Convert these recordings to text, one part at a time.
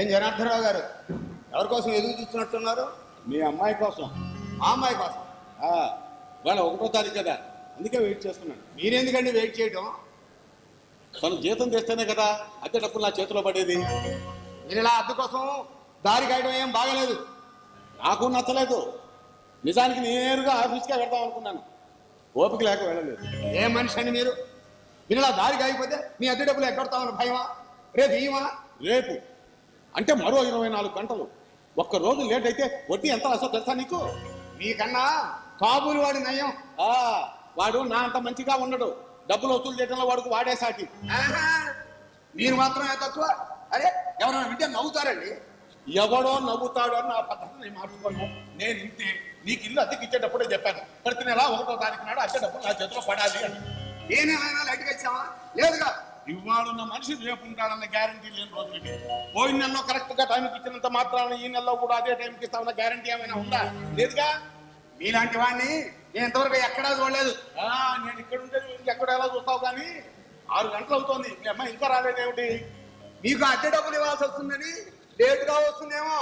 ఏం జనార్దనరావు గారు, ఎవరి కోసం ఎదురు చూస్తున్నట్టున్నారు? మీ అమ్మాయి కోసం. మా అమ్మాయి కోసం? వాళ్ళ 1వ తారీఖు కదా, అందుకే వెయిట్ చేస్తున్నాను. మీరెందుకండి వెయిట్ చేయటం? తను జీతం తెస్తేనే కదా అద్దె డబ్బులు నా చేతిలో పడేది. మీరు ఇలా అద్దె కోసం దారి కాయడం ఏం బాగలేదు. నాకు నచ్చలేదు. నిజానికి నేరుగా ఆఫీస్కే వెళ్దాం అనుకున్నాను, ఓపిక లేక వెళ్ళలేదు. ఏ మనిషి అండి మీరు? మీరు ఇలా దారి కాయకపోతే మీ అద్దె డబ్బులు ఎక్కడతామని భయమా? రేపు ఇయ్యమా? రేపు అంటే మరో 24 గంటలు. ఒక్కరోజు లేట్ అయితే వడ్డీ ఎంత రాసో తెలుసా నీకు? మీకన్నా కాబూలు వాడి నయం. వాడు నా అంత మంచిగా ఉండడు. డబ్బులు వసూలు చేయడంలో వాడికి వాడే సాటి. మీరు మాత్రమే తక్కువ. అరే ఎవరైనా వింటే నవ్వుతారండి. ఎవడో నవ్వుతాడు అని నా పద్ధతిని మార్చుకోను. నేను ఇంతే. నీకు ఇల్లు అద్దెకి ఇచ్చేటప్పుడే చెప్పాను, ప్రతి నెల 1వ తారీఖు నాడు అద్దె డబ్బులు నా చేతిలో పడాలి అని. నేనేమైనా లైట్గా ఇచ్చావా? లేదుగా. ఇవాళున్న మనిషి రేపు ఉంటాడన్న గ్యారంటీ లేని రోజులకి. పోయిన నెలలో కరెక్ట్ గా టైంకి ఇచ్చినంత మాత్రాన ఈ నెలలో కూడా అదే టైంకి ఇస్తామన్న గ్యారంటీ ఏమైనా ఉందా? లేదుగా. మీలాంటి వాడిని నేను ఇంతవరకు ఎక్కడా చూడలేదు. నేను ఇక్కడ ఉంటే ఇంకెక్కడ ఎలా చూస్తావు? కానీ 6 గంటలు అవుతోంది, మీ అమ్మాయి ఇంకా రాలేదేమిటి? మీకు అద్దె డబ్బులు ఇవ్వాల్సి వస్తుందని లేటుగా వస్తుందేమో.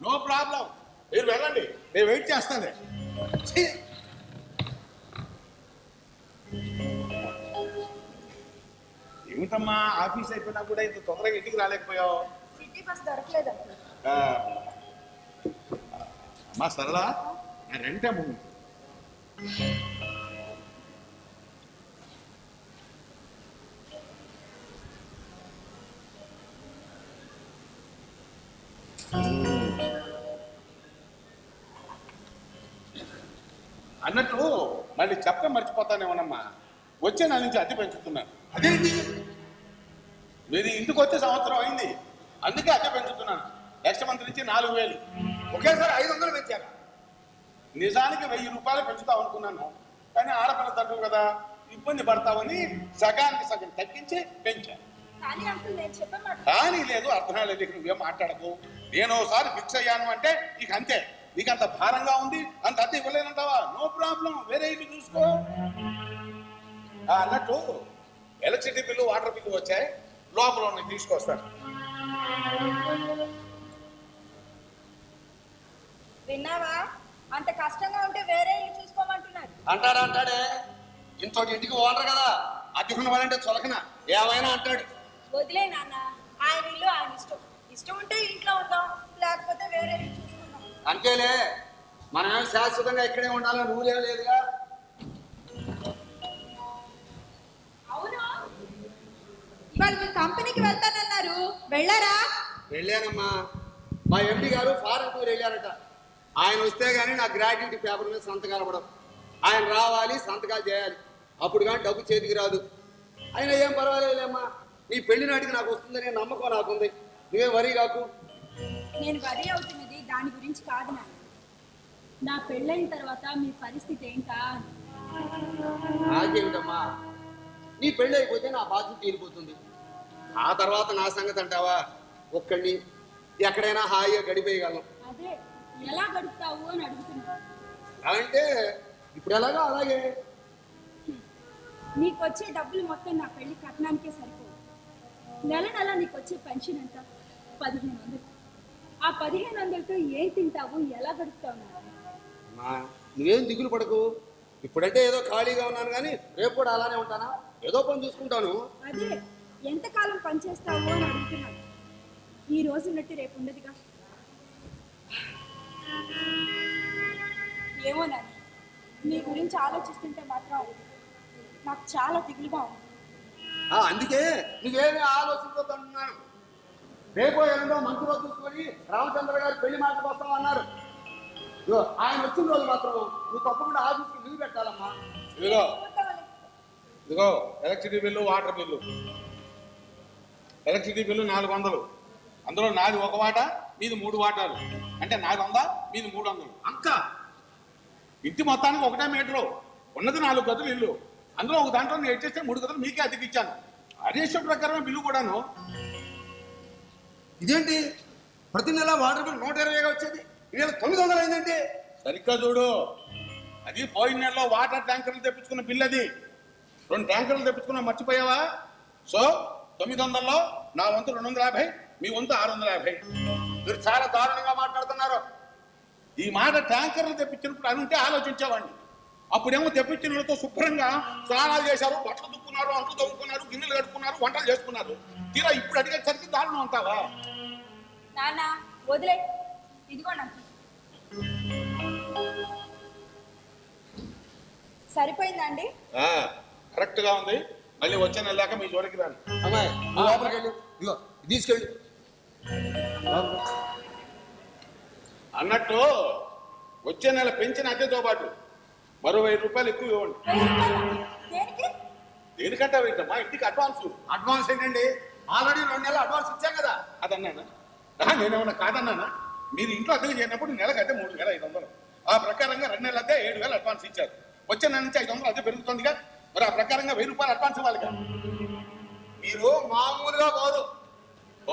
నో ప్రాబ్లం, మీరు వెళ్ళండి, నేను వెయిట్ చేస్తాను. ఏమిటమ్మా, ఆఫీస్ అయిపోయినా కూడా ఇంత తొందరగా ఇంటికి రాలేకపోయావు? సిటీ బస్ దొరకలేదు. అమ్మా సరళా, నేను రెంటే ముందు అన్నట్టు మళ్ళీ చెప్పక మర్చిపోతానేమోనమ్మా. వచ్చే నా నుంచి అద్దె పెంచుతున్నాను. అదేంటి? మీరు ఇంటికి వచ్చే సంవత్సరం అయింది, అందుకే అద్దె పెంచుతున్నాను. నెక్స్ట్ మంత్ నుంచి 4000. ఒకేసారి 500 పెంచారా? నిజానికి 1000 రూపాయలు పెంచుతావు అనుకున్నాను, కానీ ఆడపిల్ల తగ్గు కదా, ఇబ్బంది పడతావని సగానికి సగం తగ్గించి పెంచాను. కానీ లేదు, అర్థం లేదు. ఇక నువ్వేం మాట్లాడకు. నేను ఒకసారి ఫిక్స్ అయ్యాను అంటే ఇక అంతే. నీకు అంత భారంగా ఉంది, అంత అద్దె ఇవ్వలేనంటావా? నో ప్రాబ్లం, వేరే ఇల్లు చూసుకో. అన్నట్టు ఎలక్ట్రిసిటీ బిల్లు, వాటర్ బిల్లు వచ్చాయి, లోపల ఉన్నాయి, తీసుకొస్తాను. విన్నావా? అంత కష్టంగా ఉంటే వేరే ఇల్లు చూసుకోమంటున్నారు. అంటాడే, ఇంతటి ఇంటికి ఓనర్ కదా, అద్దెకున్న వాళ్ళంటే చొలకన ఏమైనా అంటాడు. వదిలే నాన్న, ఆయన ఇల్లు ఆయన ఇష్టం. ఇష్టం ఉంటే ఇంట్లో ఉందాం, లేకపోతే వేరే ఇల్లు చూసుకుందాం. అంతేలే, మనమేం శాశ్వతంగా ఇక్కడే ఉండాలని రూల్ ఏం లేదుగా. అవును, ఇవాళ మీరు కంపెనీకి వెళ్తానన్నారు, వెళ్ళారా? వెళ్ళానమ్మా. మా ఎండి గారు ఫారెన్ టూర్ వెళ్ళారట. ఆయన వస్తే గానీ నా గ్రాడ్యుయేట్ పేపర్ మీద సంతకాలు పడవు. ఆయన రావాలి, సంతకాలు చేయాలి, అప్పుడు కానీ డబ్బు చేతికి రాదు. అయినా ఏం పర్వాలేదులేమ్మా, నీ పెళ్లి నాటికి నాకు వస్తుందనే నమ్మకం నాకుంది. నువ్వే వరీ కాకు. నేను వరీ అవుతున్నది దాని గురించి కాదు నాన్న, నా పెళ్ళైన తర్వాత మీ పరిస్థితి ఏంటా? నాకేమిటమ్మా, నీ పెళ్ళి అయిపోతే నా బాధ్యత తీరిపోతుంది. ఆ తర్వాత నా సంగతి అంటావా? ఒక్కడిని ఎక్కడైనా హాయిగా గడిపేయగలను. అదే, ఎలా గడుపుతావు అని అడుగుతున్నా. అంటే ఇప్పుడు ఎలాగో అలాగే. నీకు వచ్చే డబ్బులు మొత్తం నా పెళ్లి కట్నానికే సరిపోదు. నెల నెల నీకు వచ్చే పెన్షన్ ఎంత? 1500. ఆ 1500తో ఏం తింటావు, ఎలా గడుపుతావు? నువ్వేం దిగులు పడకు. ఇప్పుడంటే ఏదో ఖాళీగా ఉన్నాను, కానీ రేపు కూడా అలానే ఉంటానా? ఏదో పని చూసుకుంటాను. అదే, ఎంతకాలం పని చేస్తావు అని అడుగుతున్నాను. ఈ రోజు ఉన్నట్టు రేపు ఉండదుగా. ఏమో నాన్న, నీ గురించి ఆలోచిస్తుంటే మాత్రం నాకు చాలా దిగులుగా ఉంది. అందుకే నువ్వేమీ ఆలోచించొద్దంటున్నాను. రేపో ఎన్నో మంచి రోజు చూసుకొని రామచంద్ర గారు పెళ్లి మాటకు వస్తామన్నారు. ఆయన వచ్చిన రోజు మాత్రం నువ్వు తప్పకుండా ఆఫీస్కి లీవ్ పెట్టాలమ్మా. ఇదిగో electricity bill, water bill. Electricity bill 400, అందులో నాది 1 వాటా, మీది 3 వాటాలు. అంటే 400, మీది 300. అంక ఇంటి మొత్తానికి 1 మీటరు, ఉన్నది 4 గదులు ఇల్లు. అందులో ఒక దాంట్లో నేను చేస్తే 3 గదులు మీకే అతికిచ్చాను. అదేశం ప్రకారం బిల్లు కూడాను. ఇదేంటి ప్రతి నెల వాటర్ బిల్ 120గా వచ్చేది, ఇవాళ 900 అయిందంటే? సరిగ్గా చూడు, అది పోయిన నెలలో వాటర్ ట్యాంకర్లు తెప్పించుకున్న బిల్. అది 2 ట్యాంకర్లు తెప్పించుకున్నా, మర్చిపోయావా? సో 900లో నా వంతు 250, మీ వంతు 650. మీరు చాలా దారుణంగా మాట్లాడుతున్నారు. ఈ మాట ట్యాంకర్లు తెప్పించినప్పుడు అని ఉంటే ఆలోచించేవాడిని. అప్పుడేమో తెప్పించిన వాళ్ళతో శుభ్రంగా స్నానాలు చేశారు, బట్టలు దుక్కున్నారు, అంట్లు తవ్వుకున్నారు, గిన్నెలు కడుక్కున్నారు, వంటలు చేసుకున్నారు. తీరా ఇప్పుడు అడిగేసరికి దారుణం అంటావా? నాన్న వదిలే, ఇదిగో నాకు సరిపోయిందండి. కరెక్ట్ గా ఉంది. మళ్ళీ వచ్చే నెలలాక మీ జోలికి రాను. అమ్మాయి లోపలికి వెళ్ళు, ఇదిగో తీసుకెళ్ళు. అన్నట్టు వచ్చే నెల పెంచిన అద్దెతో పాటు మరో 1000 రూపాయలు ఎక్కువ ఇవ్వండి. దేనికి? దేనికంటే ఏంటమ్మా, ఇంటికి అడ్వాన్స్. అడ్వాన్స్ ఏంటండి? ఆల్రెడీ 2 నెలలు అడ్వాన్స్ ఇచ్చాం కదా. అదన్నానా? నేనేమన్నా కాదన్నానా? మీరు ఇంట్లో అద్దెకు చేయనప్పుడు నెలకు అద్దె 3500. ఆ ప్రకారంగా 2 నెలల అద్దె 7000 అడ్వాన్స్ ఇచ్చారు. వచ్చే నెల నుంచి 500 అద్దె పెరుగుతుందిగా. మరి ఆ ప్రకారంగా 1000 రూపాయలు అడ్వాన్స్ ఇవ్వాలిగా. మీరు మామూలుగా పోదు.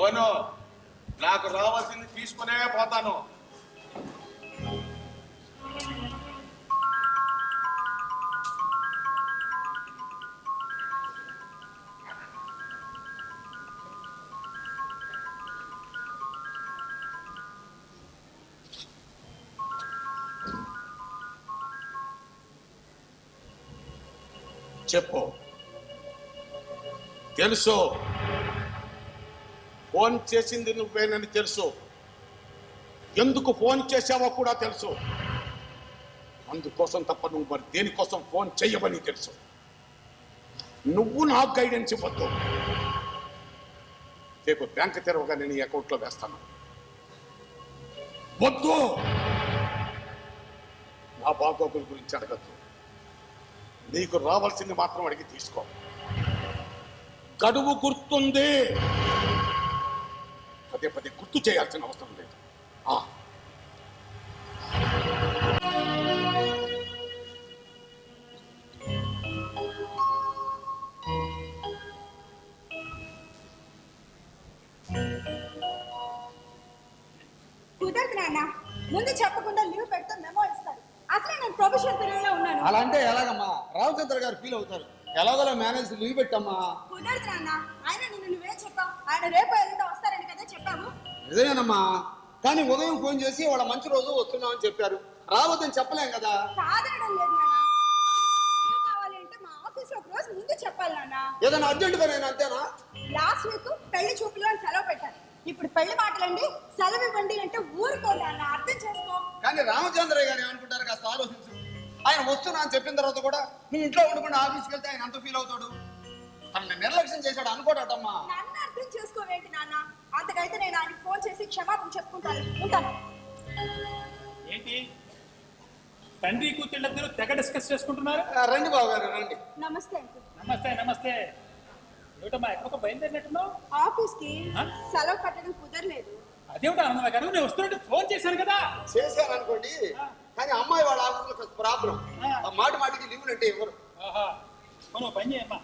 ఓనో, నాకు రావాల్సింది తీసుకునే పోతాను. చెప్పు. తెలుసు, ఫోన్ చేసింది నువ్వేనని తెలుసు. ఎందుకు ఫోన్ చేసావో కూడా తెలుసు. అందుకోసం తప్ప నువ్వు మరి దేనికోసం ఫోన్ చెయ్యవని తెలుసు. నువ్వు నాకు గైడెన్స్ ఇవ్వద్దు. రేపు బ్యాంక్ తెరవగా నేను ఈ అకౌంట్లో వేస్తాను. వద్దు, నా బాగోగుల గురించి అడగద్దు. నీకు రావాల్సింది మాత్రం అడిగి తీసుకో. గడువు గుర్తుంది, పదే పదే గుర్తు చేయాల్సిన అవసరం లేదు. కుదరదు నాన్న, ముందు చెప్పకుండా లీవ్ పెడితే మెమో ఇస్తారు. అసలే నేను ప్రొఫెషనల్ పీరియడ్లో ఉన్నాను. అలా అంటే ఎలాగమ్మా? రామచంద్ర గారు ఫీల్ అవుతారు. ఎలాగోలా మేనేజ్ లీవ్ పెట్టమ్మా. కుదరదు నాన్న, ఆయన నిన్ను నువ్వే చెప్పావు. ఆయన రేపు ఎల్లుండో వస్తారని కదా చెప్పావు. నిజమేనమ్మా, కానీ ఉదయం ఫోన్ చేసి వాళ్ళ మంచి రోజు వస్తున్నామని చెప్పారు. రావద్దని చెప్పలేం కదా. కాదనడం లేదు నాన్న, లీవ్ కావాలి అంటే మా ఆఫీస్ లో ఒక రోజు ముందు చెప్పాలి నాన్న. ఏదైనా అర్జెంట్ గా నేను అంతేనా? లాస్ట్ వీక్ పెళ్లి చూపులు అని సెలవు పెట్టాను. ఇప్పుడు పెళ్లి మాటలండి, సెలవు ఇవ్వండి అంటే ఊరుకోండి అన్న, అర్థం చేసుకో. కానీ రామచంద్రయ్య గారు ఏమనుకుంటారు కాస్త ఆలోచించు. ఆయన వస్తున్నా అని చెప్పిన తర్వాత కూడా నువ్వు ఇంట్లో ఉండకుండా ఆఫీస్కి వెళ్తే ఆయన అంత ఫీల్ అవుతాడు. తనని నిర్లక్ష్యం చేశాడు అనుకోడటమ్మా. నన్ను అర్థం చేసుకోవేంటి నాన్న? అంతకైతే నేను ఆయనకి ఫోన్ చేసి క్షమాపణ చెప్పుకుంటాను. ఉంటాను. ఏంటి తండ్రి కూతుళ్ళిద్దరూ తెగ డిస్కస్ చేసుకుంటున్నారు? రండి బాబు గారు రండి. నమస్తే అంకుల్. నమస్తే నమస్తే. ఏమిటమ్మా ఎక్కడికో బయలుదేరినట్టున్నావు? ఆఫీస్ కి సెలవు పెట్టడం కుదరలేదు. అదేమిటి ఆనందమ్మ గారు, నేను వస్తున్నట్టు ఫోన్ చేశాను కదా. చేశాను అనుకోండి, కానీ అమ్మాయి వాళ్ళ ఆఫీస్లో ప్రాబ్లం. మాట మాటికి లీవ్ అంటే ఇవ్వరు. మనం పని చేయమ్మా,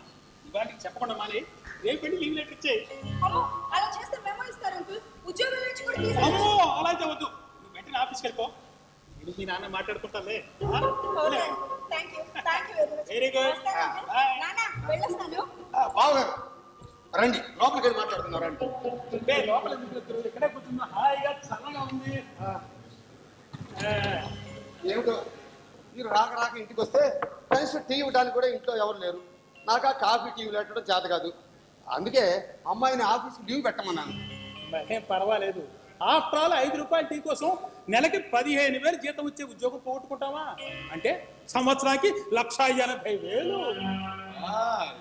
ఇవాళకి చెప్పకుండా మాని రేపు వెళ్ళి లీవ్ లెటర్ ఇచ్చేయి. అమ్మో, అలా చేస్తే మెమో ఇస్తారు అంకుల్. ఉద్యోగం నుంచి కూడా అమ్మో, అలా అయితే వద్దు. నువ్వు వెంటనే ఆఫీస్కి వెళ్ళిపో. నేను మీ నాన్న మాట్లాడుకుంటాలే. Very good. నాన్న వెళ్ళొస్తాను. బాబు గారు రండి, లోపలికి వెళ్ళి మాట్లాడుతున్నారు. అంటే లోపల ఇక్కడే కూర్చున్నా, హాయిగా చల్లగా ఉంది. ఏమిటో మీరు రాక రాక ఇంటికి వస్తే కనీసం టీ ఇవ్వడానికి కూడా ఇంట్లో ఎవరు లేరు. నాకు ఆ కాఫీ టీ పెట్టడం చేత కాదు. అందుకే అమ్మాయిని ఆఫీస్కి లీవ్ పెట్టమన్నాను. మరేం పర్వాలేదు. ఆఫ్టర్ ఆల్ 5 రూపాయల టీ కోసం నెలకి 15,000 జీతం వచ్చే ఉద్యోగం పోగొట్టుకుంటావా? అంటే సంవత్సరానికి 1,80,000.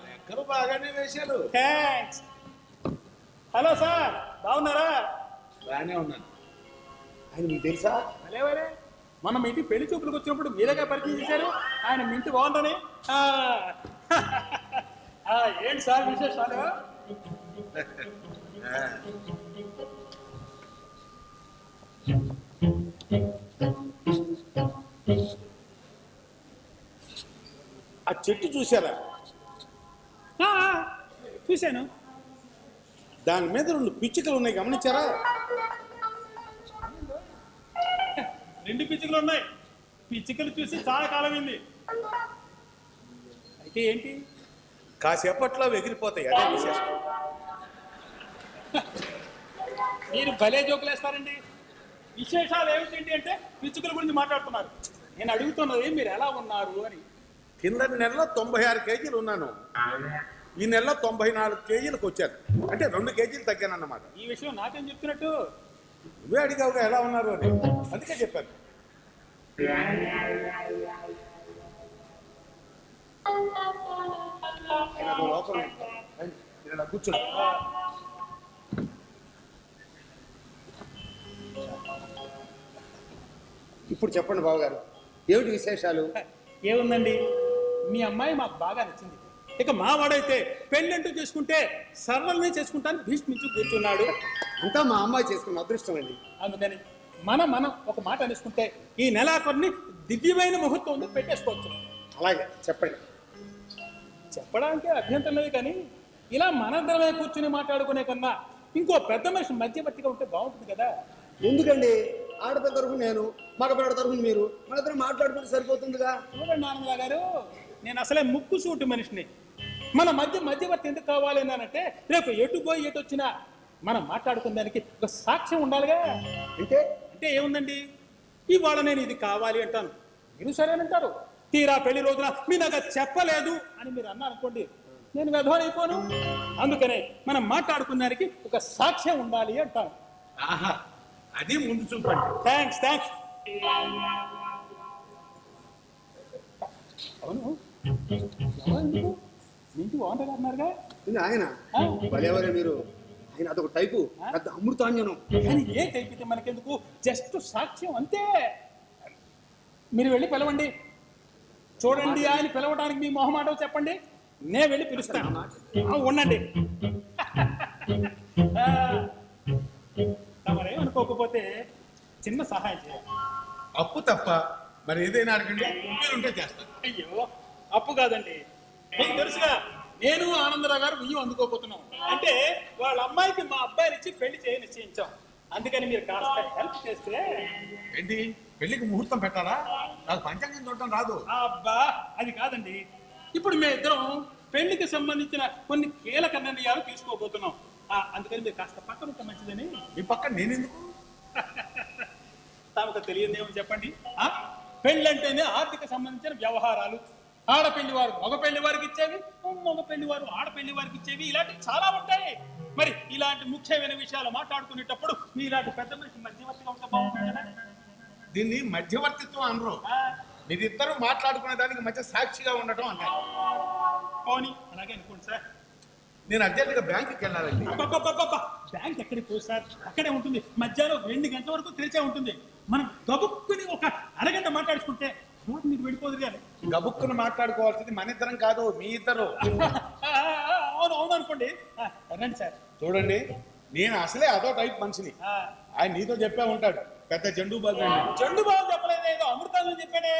లెక్కలు బాగానే వేశారు. థ్యాంక్స్. హలో సార్, బాగున్నారా? బాగానే ఉన్నాను. ఆయన మీకు తెలుసా? అలేవరే, మనం మీ ఇంటికి పెళ్లి చూపులకు వచ్చినప్పుడు మీరేగా పరిచయం చేశారు. ఆయన మీ ఇంటి బాగుందని. ఏంటి సార్ విశేషాలు? ఆ చెట్టు చూసారా? చూశాను. దాని మీద 2 పిచ్చుకలు ఉన్నాయి, గమనించారా? 2 పిచ్చుకలు ఉన్నాయి. పిచ్చుకలు చూసి చాలా కాలమైంది. అయితే ఏంటి? కాసేపట్లో ఎగిరిపోతాయి, అదే విశేషం. మీరు భలే జోకులేస్తారండి. విశేషాలు ఏమిటండి అంటే పిచ్చుకల గురించి మాట్లాడుతున్నారు. నేను అడుగుతున్నది మీరు ఎలా ఉన్నారు అని. కింద నెలలో 96 కేజీలు ఉన్నాను. ఈ నెలలో 94 కేజీలకు వచ్చాను. అంటే 2 కేజీలు తగ్గాను అన్నమాట. ఈ విషయం నాకేం చెప్తున్నట్టు? నువ్వే అడిగావుగా ఎలా ఉన్నారు అని, అందుకే చెప్పాను. కూర్చో. ఇప్పుడు చెప్పండి బావగారు, ఏమిటి విశేషాలు? ఏముందండి, మీ అమ్మాయి మాకు బాగా నచ్చింది. ఇక మావాడైతే పెళ్ళంటూ చేసుకుంటే సర్వల్ని చేసుకుంటాను భీష్మించు కూర్చున్నాడు. అంతా మా అమ్మాయి చేసుకున్న అదృష్టం అండి. అందుకని మనం ఒక మాట అనుకుంటే ఈ నెలాఖరుని దివ్యమైన ముహూర్తం ఉంది, పెట్టేసుకోవచ్చు. అలాగే చెప్పండి. చెప్పడానికి అభ్యంతరం లేదు, కానీ ఇలా మనందరమే కూర్చుని మాట్లాడుకునే కన్నా ఇంకో పెద్ద మనిషి మధ్యవర్తిగా ఉంటే బాగుంటుంది కదా. ఎందుకండి, ఆడపిల్ల తరఫున నేను, మగపిల్ల తరఫున మీరు, మన ఇద్దరు మాట్లాడుకుంటే సరిపోతుందిగా. చూడండి ఆనందరావు గారు, నేను అసలే ముక్కు సూటి మనిషిని. మన మధ్యవర్తి ఎందుకు కావాలి అంటే రేపు ఎటు పోయి ఎటు వచ్చినా మనం మాట్లాడుకునే దానికి ఒక సాక్ష్యం ఉండాలిగా. అంటే ఏముందండి, ఇవాళ నేను ఇది కావాలి అంటాను, మీరు సరేనంటారు. తీరా పెళ్లి రోజున మీ నాకు చెప్పలేదు అని మీరు అన్నారనుకోండి, నేను వ్యధమైపోను. అందుకనే మనం మాట్లాడుకున్నానికి ఒక సాక్ష్యం ఉండాలి అంటాను. ఆహా, అది ముందు చూపండి. థ్యాంక్స్. అవును, ఇంటి ఓనర్ గారు అన్నారుగా. ఆయన భలేవరే మీరు. ఆయన అదొక టైపు పెద్ద అమృతాంజనం. కానీ ఏ టైప్ అయితే మనకెందుకు, జస్ట్ సాక్ష్యం అంతే. మీరు వెళ్ళి పిలవండి. చూడండి, ఆయన పిలవడానికి మీ మొహమాటం చెప్పండి, నేను వెళ్ళి పిలుస్తాను. ఉండండి. తమరే అనుకోకపోతే చిన్న సహాయం చేయాలి. అప్పు తప్ప మరి ఏదైనా అడగండి, మీరుంటే చేస్తాను. అయ్యో, అప్పు కాదండి, మీకు తెలుసుగా నేను ఆనందరావు గారు బియ్యం అందుకోబోతున్నాం. అంటే వాళ్ళ అమ్మాయికి మా అబ్బాయిని ఇచ్చి పెళ్లి నిశ్చయించాం. అందుకని మీరు కాస్త హెల్ప్ చేస్తే. ఏంటి, పెళ్లికి ముహూర్తం పెట్టాలా? నాకు పంచాంగం చూడటం రాదు. అబ్బా, అది కాదండి. ఇప్పుడు మేము ఇద్దరం పెళ్లికి సంబంధించిన కొన్ని కీలక నిర్ణయాలు తీసుకోబోతున్నాం. అందుకని మీరు కాస్త పక్కన ఉంటే మంచిదని. ఈ పక్క నేనెందుకు? తమకు తెలియదు ఏమని చెప్పండి. పెళ్ళంటేనే ఆర్థిక సంబంధించిన వ్యవహారాలు. ఆడపెళ్లి వారు మగ పెళ్లి వారికి ఇచ్చేవి, మగ పెళ్లి వారు ఆడపెళ్లి వారికి ఇచ్చేవి, ఇలాంటివి చాలా ఉంటాయి. మరి ఇలాంటి ముఖ్యమైన విషయాలు మాట్లాడుకునేటప్పుడు మీ ఇలాంటి పెద్ద మనిషి మధ్యవర్తిగా ఉంటే బాగుంటుంది కదా. దీన్ని మధ్యవర్తిత్వం అనరు, మీరిద్దరూ మాట్లాడుకునే దానికి మధ్య సాక్షిగా ఉండటం అన్నారు. పోనీ అలాగే అనుకోండి సార్. నేను అర్జెంటుగా బ్యాంకుకి వెళ్ళాలండి. బ్యాంక్ ఎక్కడికి పోయి సార్, అక్కడే ఉంటుంది. మధ్యాహ్నం 2 గంటల వరకు తెరిచే ఉంటుంది. మనం గబుక్కుని ఒక అరగంట మాట్లాడుకుంటే మీరు వెళ్ళిపోదు. కానీ గబుక్కును మాట్లాడుకోవాల్సింది మన ఇద్దరం కాదు, మీ ఇద్దరు. అవును అనుకోండి. రండి సార్. చూడండి, నేను అసలే అదో టైప్ మనిషిని. ఆయన నీతో చెప్పే ఉంటాడు, పెద్ద జండు బాబు. జండు బాబు చెప్పలేదు, ఏదో అమృతాలు చెప్పాడే.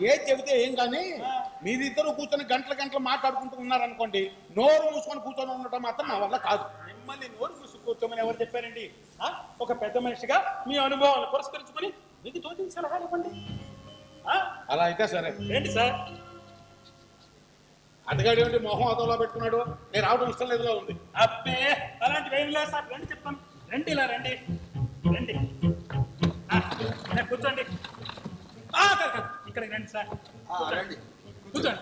ఏది చెబితే ఏం కానీ మీరిద్దరు కూర్చొని గంటలు మాట్లాడుకుంటూ ఉన్నారనుకోండి, నోరు మూసుకొని కూర్చొని ఉండటం మాత్రం నా వల్ల కాదు. మిమ్మల్ని నోరు మూసుకు కూర్చోమని ఎవరు చెప్పారండి? ఒక పెద్ద మనిషిగా మీ అనుభవాలను పురస్కరించుకొని మీకు తోచిన సలహాలు ఇవ్వండి. అలా అయితే సరే. ఏంటి సార్, అతగాడు ఏమిటి మొహం అదోలా పెట్టుకున్నాడు? నేను రావడం ఇష్టం లేదులా ఉంది. అబ్బే, అలాంటివి ఏం లేదు సార్. రండి చెప్తాను. రండి, ఇలా రండి. కూర్చోండి. ఇక్కడికి రండి సార్. రండి, కూర్చోండి.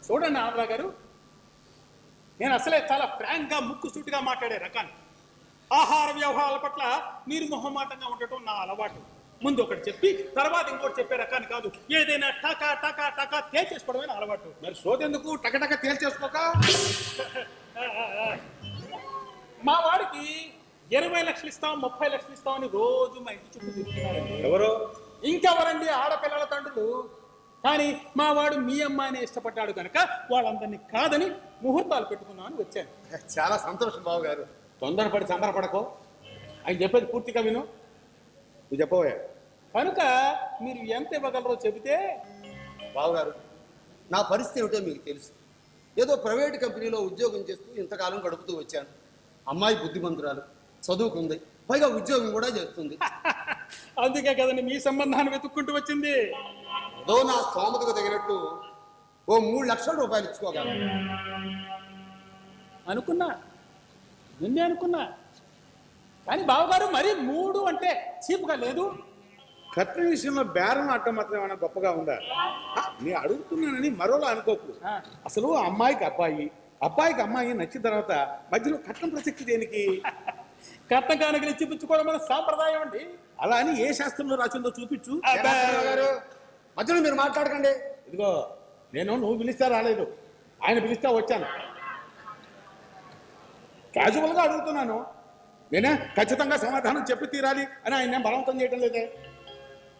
చూడండి ఆంధ్రా గారు, నేను అసలే చాలా ఫ్రాంక్ గా ముక్కు సూటిగా మాట్లాడే రకాన్ని. ఆహార వ్యవహారాల పట్ల మీరు మొహమాటంగా ఉండటం నా అలవాటు. ముందు ఒకటి చెప్పి తర్వాత ఇంకోటి చెప్పే రకాన్ని కాదు. ఏదైనా టకా తేల్చేసుకోవడమే నా అలవాటు. మరి సోదెందుకు టకటక తేల్చేసుకోక? మా వాడికి 20 లక్షలు ఇస్తాం, 30 లక్షలు ఇస్తాం అని రోజు మా ఇంటి చుట్టూ తిరుగుతున్నారు. ఎవరు? ఇంకెవరండి, ఆడపిల్లల తండ్రులు. కానీ మా వాడు మీ అమ్మాయిని ఇష్టపడ్డాడు కనుక వాళ్ళందరినీ కాదని ముహూర్తాలు పెట్టుకున్నామని వచ్చాను. చాలా సంతోషం బాబు గారు. తొందరపడి సంబరపడకో, ఆయన చెప్పేది పూర్తిగా విను. నువ్వు చెప్పవే. కనుక మీరు ఎంత ఇవ్వగలరో చెబితే. బావగారు, నా పరిస్థితి ఏమిటో మీకు తెలుసు. ఏదో ప్రైవేట్ కంపెనీలో ఉద్యోగం చేస్తూ ఇంతకాలం గడుపుతూ వచ్చాను. అమ్మాయి బుద్ధిమంతురాలు, చదువుకుంది, పైగా ఉద్యోగం కూడా చేస్తుంది. అందుకే కదండి మీ సంబంధాన్ని వెతుక్కుంటూ వచ్చింది. ఏదో నా స్తోమతకు తగినట్టు ఓ 3 లక్షల రూపాయలు ఇచ్చుకోగలను. అనుకున్నా, నిన్నే అనుకున్నా. కానీ బావగారు మరి 3 అంటే చీపుగా లేదు. కట్న విషయంలో బేరం ఆడటం మాత్రం ఏమైనా గొప్పగా ఉందా? నేను అడుగుతున్నానని మరోలా అనుకోకు. అసలు అమ్మాయికి అబ్బాయి, అబ్బాయికి అమ్మాయి నచ్చిన తర్వాత మధ్యలో కట్నం ప్రసక్తి దేనికి? కట్న కానుకలు ఇచ్చి పుచ్చుకోవడం మన సాంప్రదాయం అండి. అలా అని ఏ శాస్త్రంలో రాసిందో చూపించు. గారు మధ్యలో మీరు మాట్లాడకండి. ఇదిగో నువ్వు పిలిస్తే రాలేదు, ఆయన పిలిస్తే వచ్చాను. క్యాజువల్గా అడుగుతున్నాను. నేనే ఖచ్చితంగా సమాధానం చెప్పి తీరాలి అని ఆయన బలవంతం చేయడం లేదే.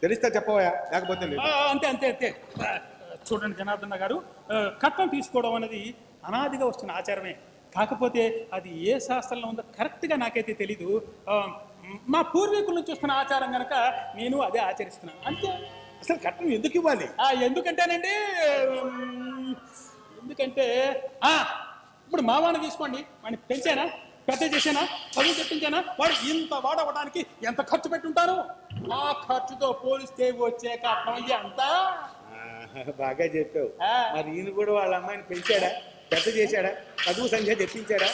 తెలిస్తే చెప్పవా, లేకపోతే లేదు. అంతే అంతే అంతే. చూడండి జనార్దన్న గారు, కట్నం తీసుకోవడం అనేది అనాదిగా వస్తున్న ఆచారమే. కాకపోతే అది ఏ శాస్త్రంలో ఉందో కరెక్ట్గా నాకైతే తెలీదు. మా పూర్వీకుల నుంచి వస్తున్న ఆచారం కనుక నేను అదే ఆచరిస్తున్నాను అంతే. అసలు కట్నం ఎందుకు ఇవ్వాలి? ఎందుకంటేనండి, ఎందుకంటే ఇప్పుడు మావాణ్ణి తీసుకోండి, వాడిని పెంచానా, పెద్ద చేశానా, చదువు చెప్పించానా, వాడు ఇంత వాడవడానికి ఎంత ఖర్చు పెట్టుంటాను. ఆ ఖర్చుతో పోలిస్తే వచ్చే కట్నం ఎంత? బాగా చెప్పావు. మరి ఈయన కూడా వాళ్ళ అమ్మాయిని పెంచాడా, పెద్ద చేశాడా, చదువు సంఖ్య చెప్పించాడా,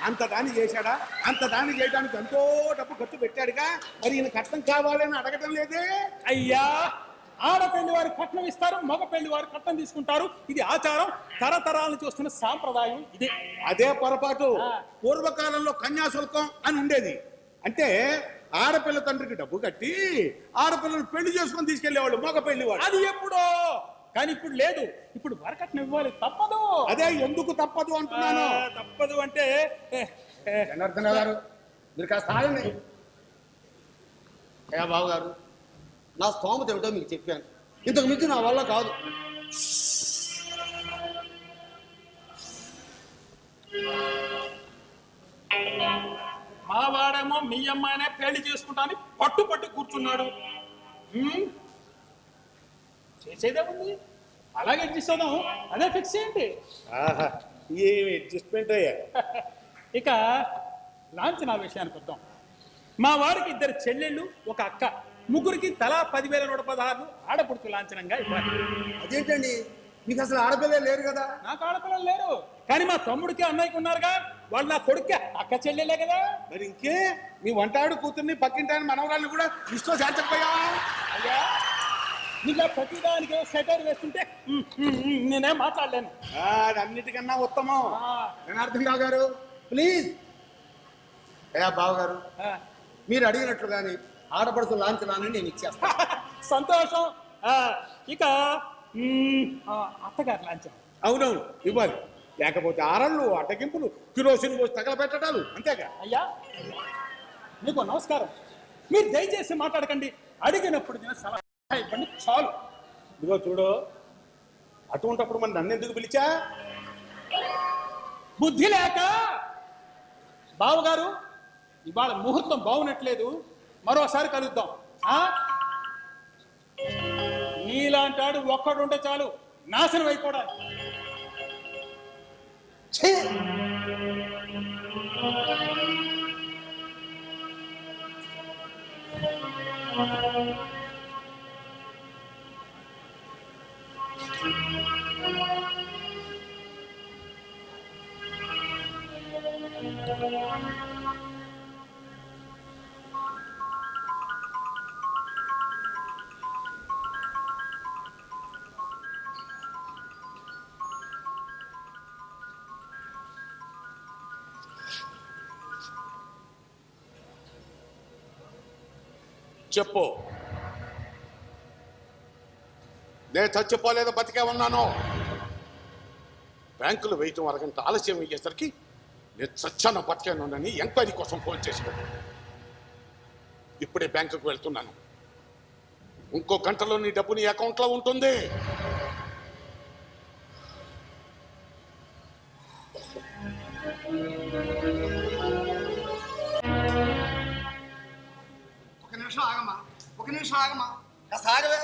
అంత దాన్ని చేశాడా? అంత దాన్ని చేయడానికి ఎంతో డబ్బు ఖర్చు పెట్టాడుగా. మరి ఈయన కట్నం కావాలని అడగటం లేదే. అయ్యా, ఆడపెళ్లి వారు కట్నం ఇస్తారు, మగ పెళ్లి వారు కట్నం తీసుకుంటారు. ఇది ఆచారం, తరతరాలను చూస్తున్న సాంప్రదాయం ఇది. అదే పొరపాటు. పూర్వకాలంలో కన్యాశుల్కం అని ఉండేది. అంటే ఆడపిల్ల తండ్రికి డబ్బు కట్టి ఆడపిల్లను పెళ్లి చేసుకొని తీసుకెళ్లేవాళ్ళు మగ పెళ్లి వాడు. అది ఎప్పుడో, కానీ ఇప్పుడు లేదు. ఇప్పుడు వరకట్నం ఇవ్వాలి, తప్పదు. అదే ఎందుకు తప్పదు అంటున్నాను. తప్పదు అంటే జనార్దన గారు మీరు కాస్త ఆగండి. అయ్యా బాబు గారు, నా స్తోమత ఏమిటో మీకు చెప్పాను. ఇంతకు మించి నా వల్ల కాదు. మా వాడేమో మీ అమ్మాయినే పెళ్లి చేసుకుంటాని పట్టు కూర్చున్నాడు. చేసేదేముంది, అలాగే అడ్జస్ట్ అవుదాం, అదే ఫిక్స్ చేయండి. ఏమి అడ్జస్ట్మెంట్ అయ్యా. ఇక లాంఛనా విషయానికి వద్దాం. మా వారికి 2 చెల్లెళ్ళు, 1 అక్క, ముగ్గురికి తలా 10,116 ఆడపడుచు లాంఛనంగా ఇవ్వాలి. అదేంటండి, మీకు అసలు ఆడపిల్లే లేరు కదా? నాకు ఆడపిల్లలు లేరు, కానీ మా తమ్ముడికి అన్నయ్యకి ఉన్నారుగా. వాళ్ళు నా కొడుకే, అక్క చెల్లెలే కదా. మరి ఇంకే మీ వంటాడు కూతుర్ని, పక్కింటాయని మనవరాళ్ళు కూడా ఇష్టం చేర్చకపోయావా? అయ్యా, నీకు ప్రతిదానికి సెటర్ వేస్తుంటే నేనేం మాట్లాడలేను. అది అన్నిటికన్నా ఉత్తమం. జనార్దన్ రావు గారు ప్లీజ్. అయ్యా బాబు గారు, మీరు అడిగినట్లుగానే ఆడపడుతు లాంఛనాన్ని నేను ఇచ్చేస్తాను. సంతోషం. ఇక అత్తగారు లాంఛనం. అవునవును ఇవ్వాలి, లేకపోతే ఆరళ్ళు, అడ్డగింపులు, కిరోసిన్ పోసి తగలబెట్టడాలు అంతేగా. అయ్యా మీకు నమస్కారం. మీరు దయచేసి మాట్లాడకండి. అడిగినప్పుడు నేను సలహా ఇవ్వండి చాలు. ఇదిగో చూడు, అటువంటిప్పుడు మరి నన్ను ఎందుకు పిలిచా? బుద్ధి లేక. బావగారు, ఇవాళ ముహూర్తం బాగునట్లేదు, మరోసారి కలుద్దాం. నీలాంటాడు ఒక్కడుంటే చాలు నాశనం అయిపోవడానికి. చెప్పు, నేను చచ్చిపోలేదు, బతికే ఉన్నాను. బ్యాంకులు వేయటం అరగంట ఆలస్యం అయ్యేసరికి నేను చచ్చాను బతికాను ఎంక్వైరీ కోసం ఫోన్ చేశాను. ఇప్పుడే బ్యాంకుకు వెళ్తున్నాను. ఇంకో గంటలో నీ డబ్బు నీ అకౌంట్లో ఉంటుంది. ఒక నిమిషం ఆగమా, కాస్త ఆగవే.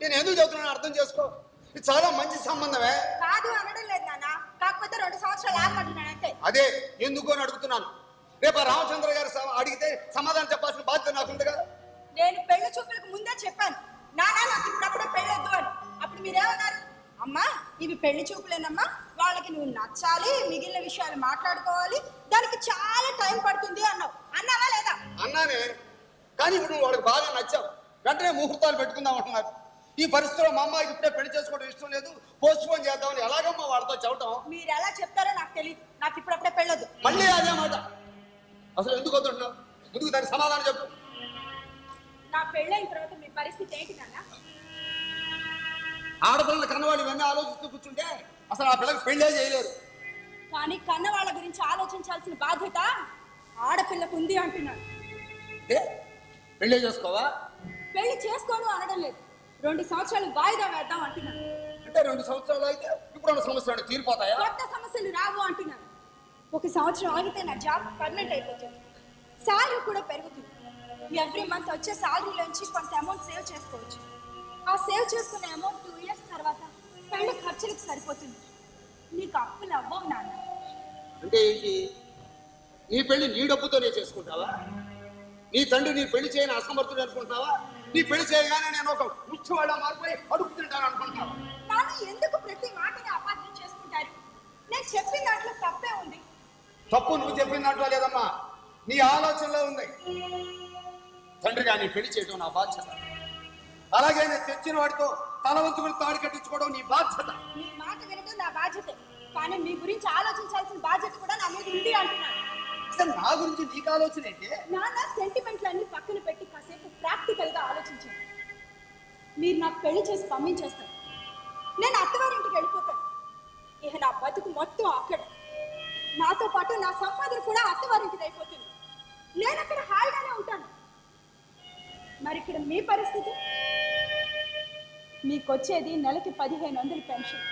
నేను ఎందుకు చెబుతున్నాను అర్థం చేసుకో. ఇది చాలా మంచి సంబంధమే. కాదు అనడం లేదు నాన్న, కాకపోతే 2 సంవత్సరాలు ఆగమంటున్నాను అంతే. అదే ఎందుకు అని అడుగుతున్నాను. రేపు రామచంద్ర గారు అడిగితే సమాధానం చెప్పాల్సిన బాధ్యత నాకుందిగా. నేను పెళ్లి చూపులకు ముందే చెప్పాను పెళ్లి చూపులేనమ్మా, వాళ్ళకి నువ్వు నచ్చాలి, మిగిలిన విషయాలు మాట్లాడుకోవాలి, దానికి చాలా టైం పడుతుంది అన్నావు. అన్నావా లేదా? అన్నానే, కానీ ఇప్పుడు నువ్వు వాడికి బాగా నచ్చావు, వెంటనే ముహూర్తాలు పెట్టుకుందాం అంటున్నారు. ఈ పరిస్థితిలో మా అమ్మాయికి ఇప్పుడే పెళ్లి చేసుకోవడం ఇష్టం లేదు, పోస్ట్ పోన్ చేద్దామని ఎలాగమ్మా వాళ్ళతో చెప్పటం? మీరు ఎలా చెప్తారో నాకు తెలియదు, నాకు ఇప్పుడప్పుడే పెళ్ళొద్దు. మళ్ళీ అదే మాట. అసలు ఎందుకు వద్దంటున్నావు? ముందుకు దానికి సమాధానం చెప్పు. నా పెళ్ళైన తర్వాత మీ పరిస్థితి ఏంటి నాన్న? ఆడపిల్లల కన్నవాళ్ళు ఇవన్నీ ఆలోచిస్తూ కూర్చుంటే అసలు ఆ పిల్లకి పెళ్ళే చేయలేరు. కానీ కన్న వాళ్ళ గురించి ఆలోచించాల్సిన బాధ్యత ఆడపిల్లకు ఉంది అంటున్నాను. పెళ్ళే చేసుకోవా? పెళ్లి చేసుకోను అనడం లేదు, 2 సంవత్సరాలు వాయిదా వేద్దాం అంటున్నాను. అంటే 2 సంవత్సరాలు అయితే ఇప్పుడు 2 సంవత్సరాలు తీరిపోతాయా? కొత్త సమస్యలు రావు అంటున్నాను. 1 సంవత్సరం ఆగితే నా జాబ్ పర్మనెంట్ అయిపోతుంది, శాలరీ కూడా పెరుగుతుంది. ఎవ్రీ మంత్ వచ్చే శాలరీలోంచి కొంత అమౌంట్ సేవ్ చేసుకోవచ్చు. ఆ సేవ్ చేసుకునే అమౌంట్ 2 ఇయర్స్ తర్వాత పెళ్లి ఖర్చులకు సరిపోతుంది. నీకు అప్పులు అవ్వవు నాన్న. అంటే ఏంటి? నీ పెళ్లి నీ డబ్బుతోనే చేసుకుంటావా? నీ తండ్రి నీ పెళ్లి చేయని అసమర్థుడు అనుకుంటావా? నీ పెళ్లి చేయగానే నేను ఒక ముఖ్యవాళ్ళ మారిపోయి అడుగు తింటాను అనుకుంటావా? నాన్న ఎందుకు ప్రతి మాటని అపార్థం చేసుకుంటారు? నేను చెప్పిన దాంట్లో తప్పే ఉంది. తప్పు నువ్వు చెప్పిన దాంట్లో లేదమ్మా, నీ ఆలోచనలో ఉంది. తండ్రిగా నీ పెళ్లి చేయడం నా బాధ్యత, అలాగే నేను తెచ్చిన వాడితో తలవంతుకులు తాడి కట్టించుకోవడం నీ బాధ్యత. మీ మాట వినడం నా బాధ్యత, కానీ మీ గురించి ఆలోచించాల్సిన బాధ్యత కూడా నా మీద ఉంది అంటున్నాను. అసలు నా గురించి నీకు ఆలోచన ఏంటి? నాన్న సెంటిమెంట్లన్నీ పక్కన పెట్టి కాసేపు ప్రాక్టికల్ గా ఆలోచించండి. మీరు నాకు పెళ్లి చేసి పంపించేస్తారు, నేను అత్తవారింటికి వెళ్ళిపోతాను. ఇక నా బతుకు మొత్తం అక్కడ, నాతో పాటు నా సంపాదన కూడా అత్తవారింటికి అయిపోతుంది. నేను అక్కడ హాయిగానే ఉంటాను. మరి ఇక్కడ మీ పరిస్థితి? మీకు వచ్చేది నెలకి 1500 పెన్షన్.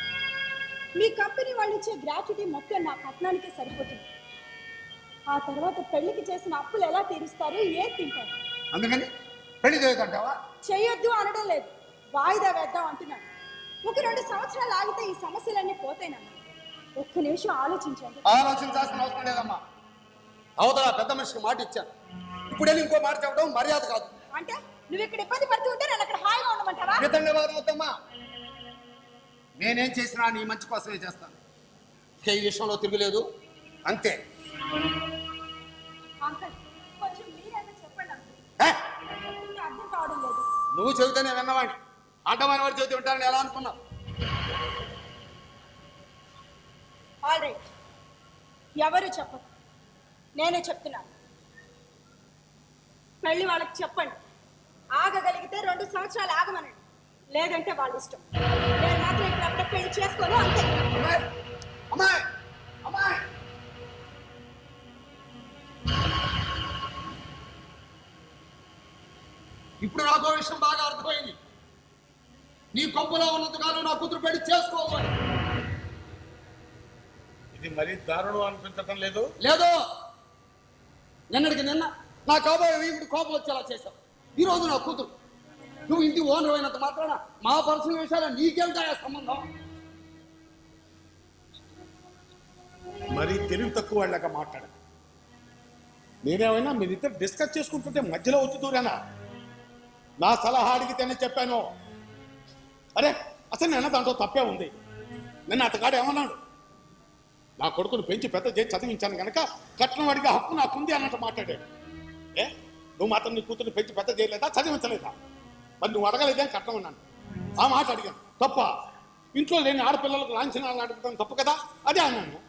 మీ కంపెనీ వాళ్ళు ఇచ్చే గ్రాట్యుటీ మొత్తం నా కట్నానికే సరిపోతుంది. ఆ తర్వాత పెళ్లికి చేసిన అప్పులు ఎలా తీరుస్తారు, ఏం తింటారు? అందుకని పెళ్లి చేయదంటావా? చేయొద్దు అనడం లేదు, వాయిదా వేద్దాం అంటున్నాను. 1-2 సంవత్సరాలు ఆగితే ఈ సమస్యలన్నీ పోతాయినమ్మా. ఒక్క నిమిషం ఆలోచించండి. ఆలోచించాల్సిన అవసరం లేదమ్మా. అవతల పెద్ద మనిషికి మాట ఇచ్చాను, ఇప్పుడు ఇంకో మాట చెప్పడం మర్యాద కాదు. అంటే నువ్వు ఇక్కడ ఇబ్బంది పడుతూ ఉంటే నేను అక్కడ హాయిగా ఉండమంటావా? ధన్యవాదం వద్దమ్మా, నేనేం చేసినా నీ మంచి కోసమే చేస్తాను. ఇక ఈ విషయంలో తిరుగులేదు, అంతే. అంకల్, కొంచెం మీరైనా చెప్పండి అంకుల్. హే? చెప్తుంటే అర్థం కావడం లేదు. నువ్వు చెబితేనే విన్నవాడిని, అడ్డమైన వాడు చెబితే ఉంటానని ఎలా అనుకున్నావు? ఆల్ రైట్, ఎవరు చెప్పరు, నేనే చెప్తున్నాను. పెళ్లి వాళ్ళకి చెప్పండి, ఆగగలిగితే 2 సంవత్సరాలు ఆగమనండి, లేదంటే వాళ్ళ ఇష్టం. నేను మాత్రం ఇక్కడ అప్పుడే పెళ్లి చేసుకోను, అంతే. అమ్మాయి, అమ్మాయి, అమ్మాయి. ఇప్పుడు నాకు విషయం బాగా అర్థమైంది. నీ కొంపలో ఉన్నంతకాలం నా కూతురు పెళ్లి చేసుకోవాలి. ఇది మరీ దారుణం అనిపించటం లేదు? లేదు, నిన్నటికి నిన్న నా కాబోయే వీపుడు కోపం వచ్చేలా చేశావు. ఈ రోజు నా కూతురు, నువ్వు ఇంటి ఓనర్ అయినంత మాత్రాన మా పర్సనల్ విషయాలు నీకేమిటాయా సంబంధం? మరీ తెలివి తక్కువ వాళ్ళగా మాట్లాడ. నేనేమైనా మీరిద్దరు డిస్కస్ చేసుకుంటుంటే మధ్యలో వచ్చి దూరానా? నా సలహా అడిగితేనే చెప్పాను. అరే అసలు నేను దాంట్లో తప్పే ఉంది. నిన్న అతగాడు ఏమన్నాడు? నా కొడుకును పెంచి పెద్ద చేసి చదివించాను కనుక కట్నం అడిగే హక్కు నాకుంది అన్నట్టు మాట్లాడాడు. ఏ నువ్వు మాత్రం నీ కూతురు పెంచి పెద్ద చేయలేదా, చదివించలేదా? మరి నువ్వు అడగలేదే కట్నం అన్నాను. ఆ మాట అడిగాను, తప్ప? ఇంట్లో లేని ఆడపిల్లలకు లాంఛనాలు అడగడం తప్పు కదా, అదే అన్నాను.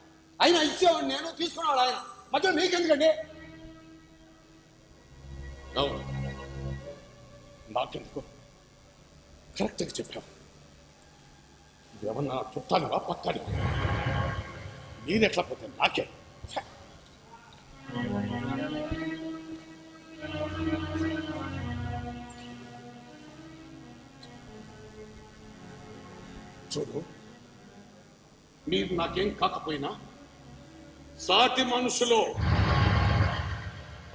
అయినా ఇచ్చేవాడు నేను, తీసుకున్నాడు ఆయన, మధ్యలో మీకెందుకండి? నాకెందుకు? కరెక్ట్గా చెప్పావు. ఏమన్నా చుట్టానువా పక్కని? నేనెట్లా పోతే నాకే. చూడు, మీరు నాకేం కాకపోయినా సాటి మనుషులు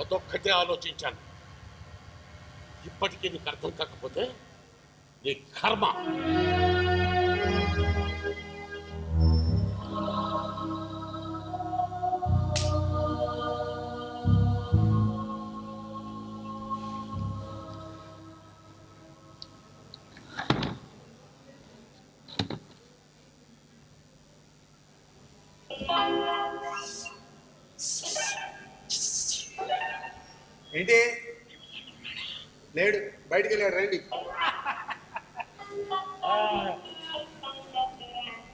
అదొక్కటే ఆలోచించాను. ఇప్పటికీ నీకు అర్థం కాకపోతే నీ కర్మ. ఏంటి లేడు, బయటికి వెళ్ళాడు, రండి.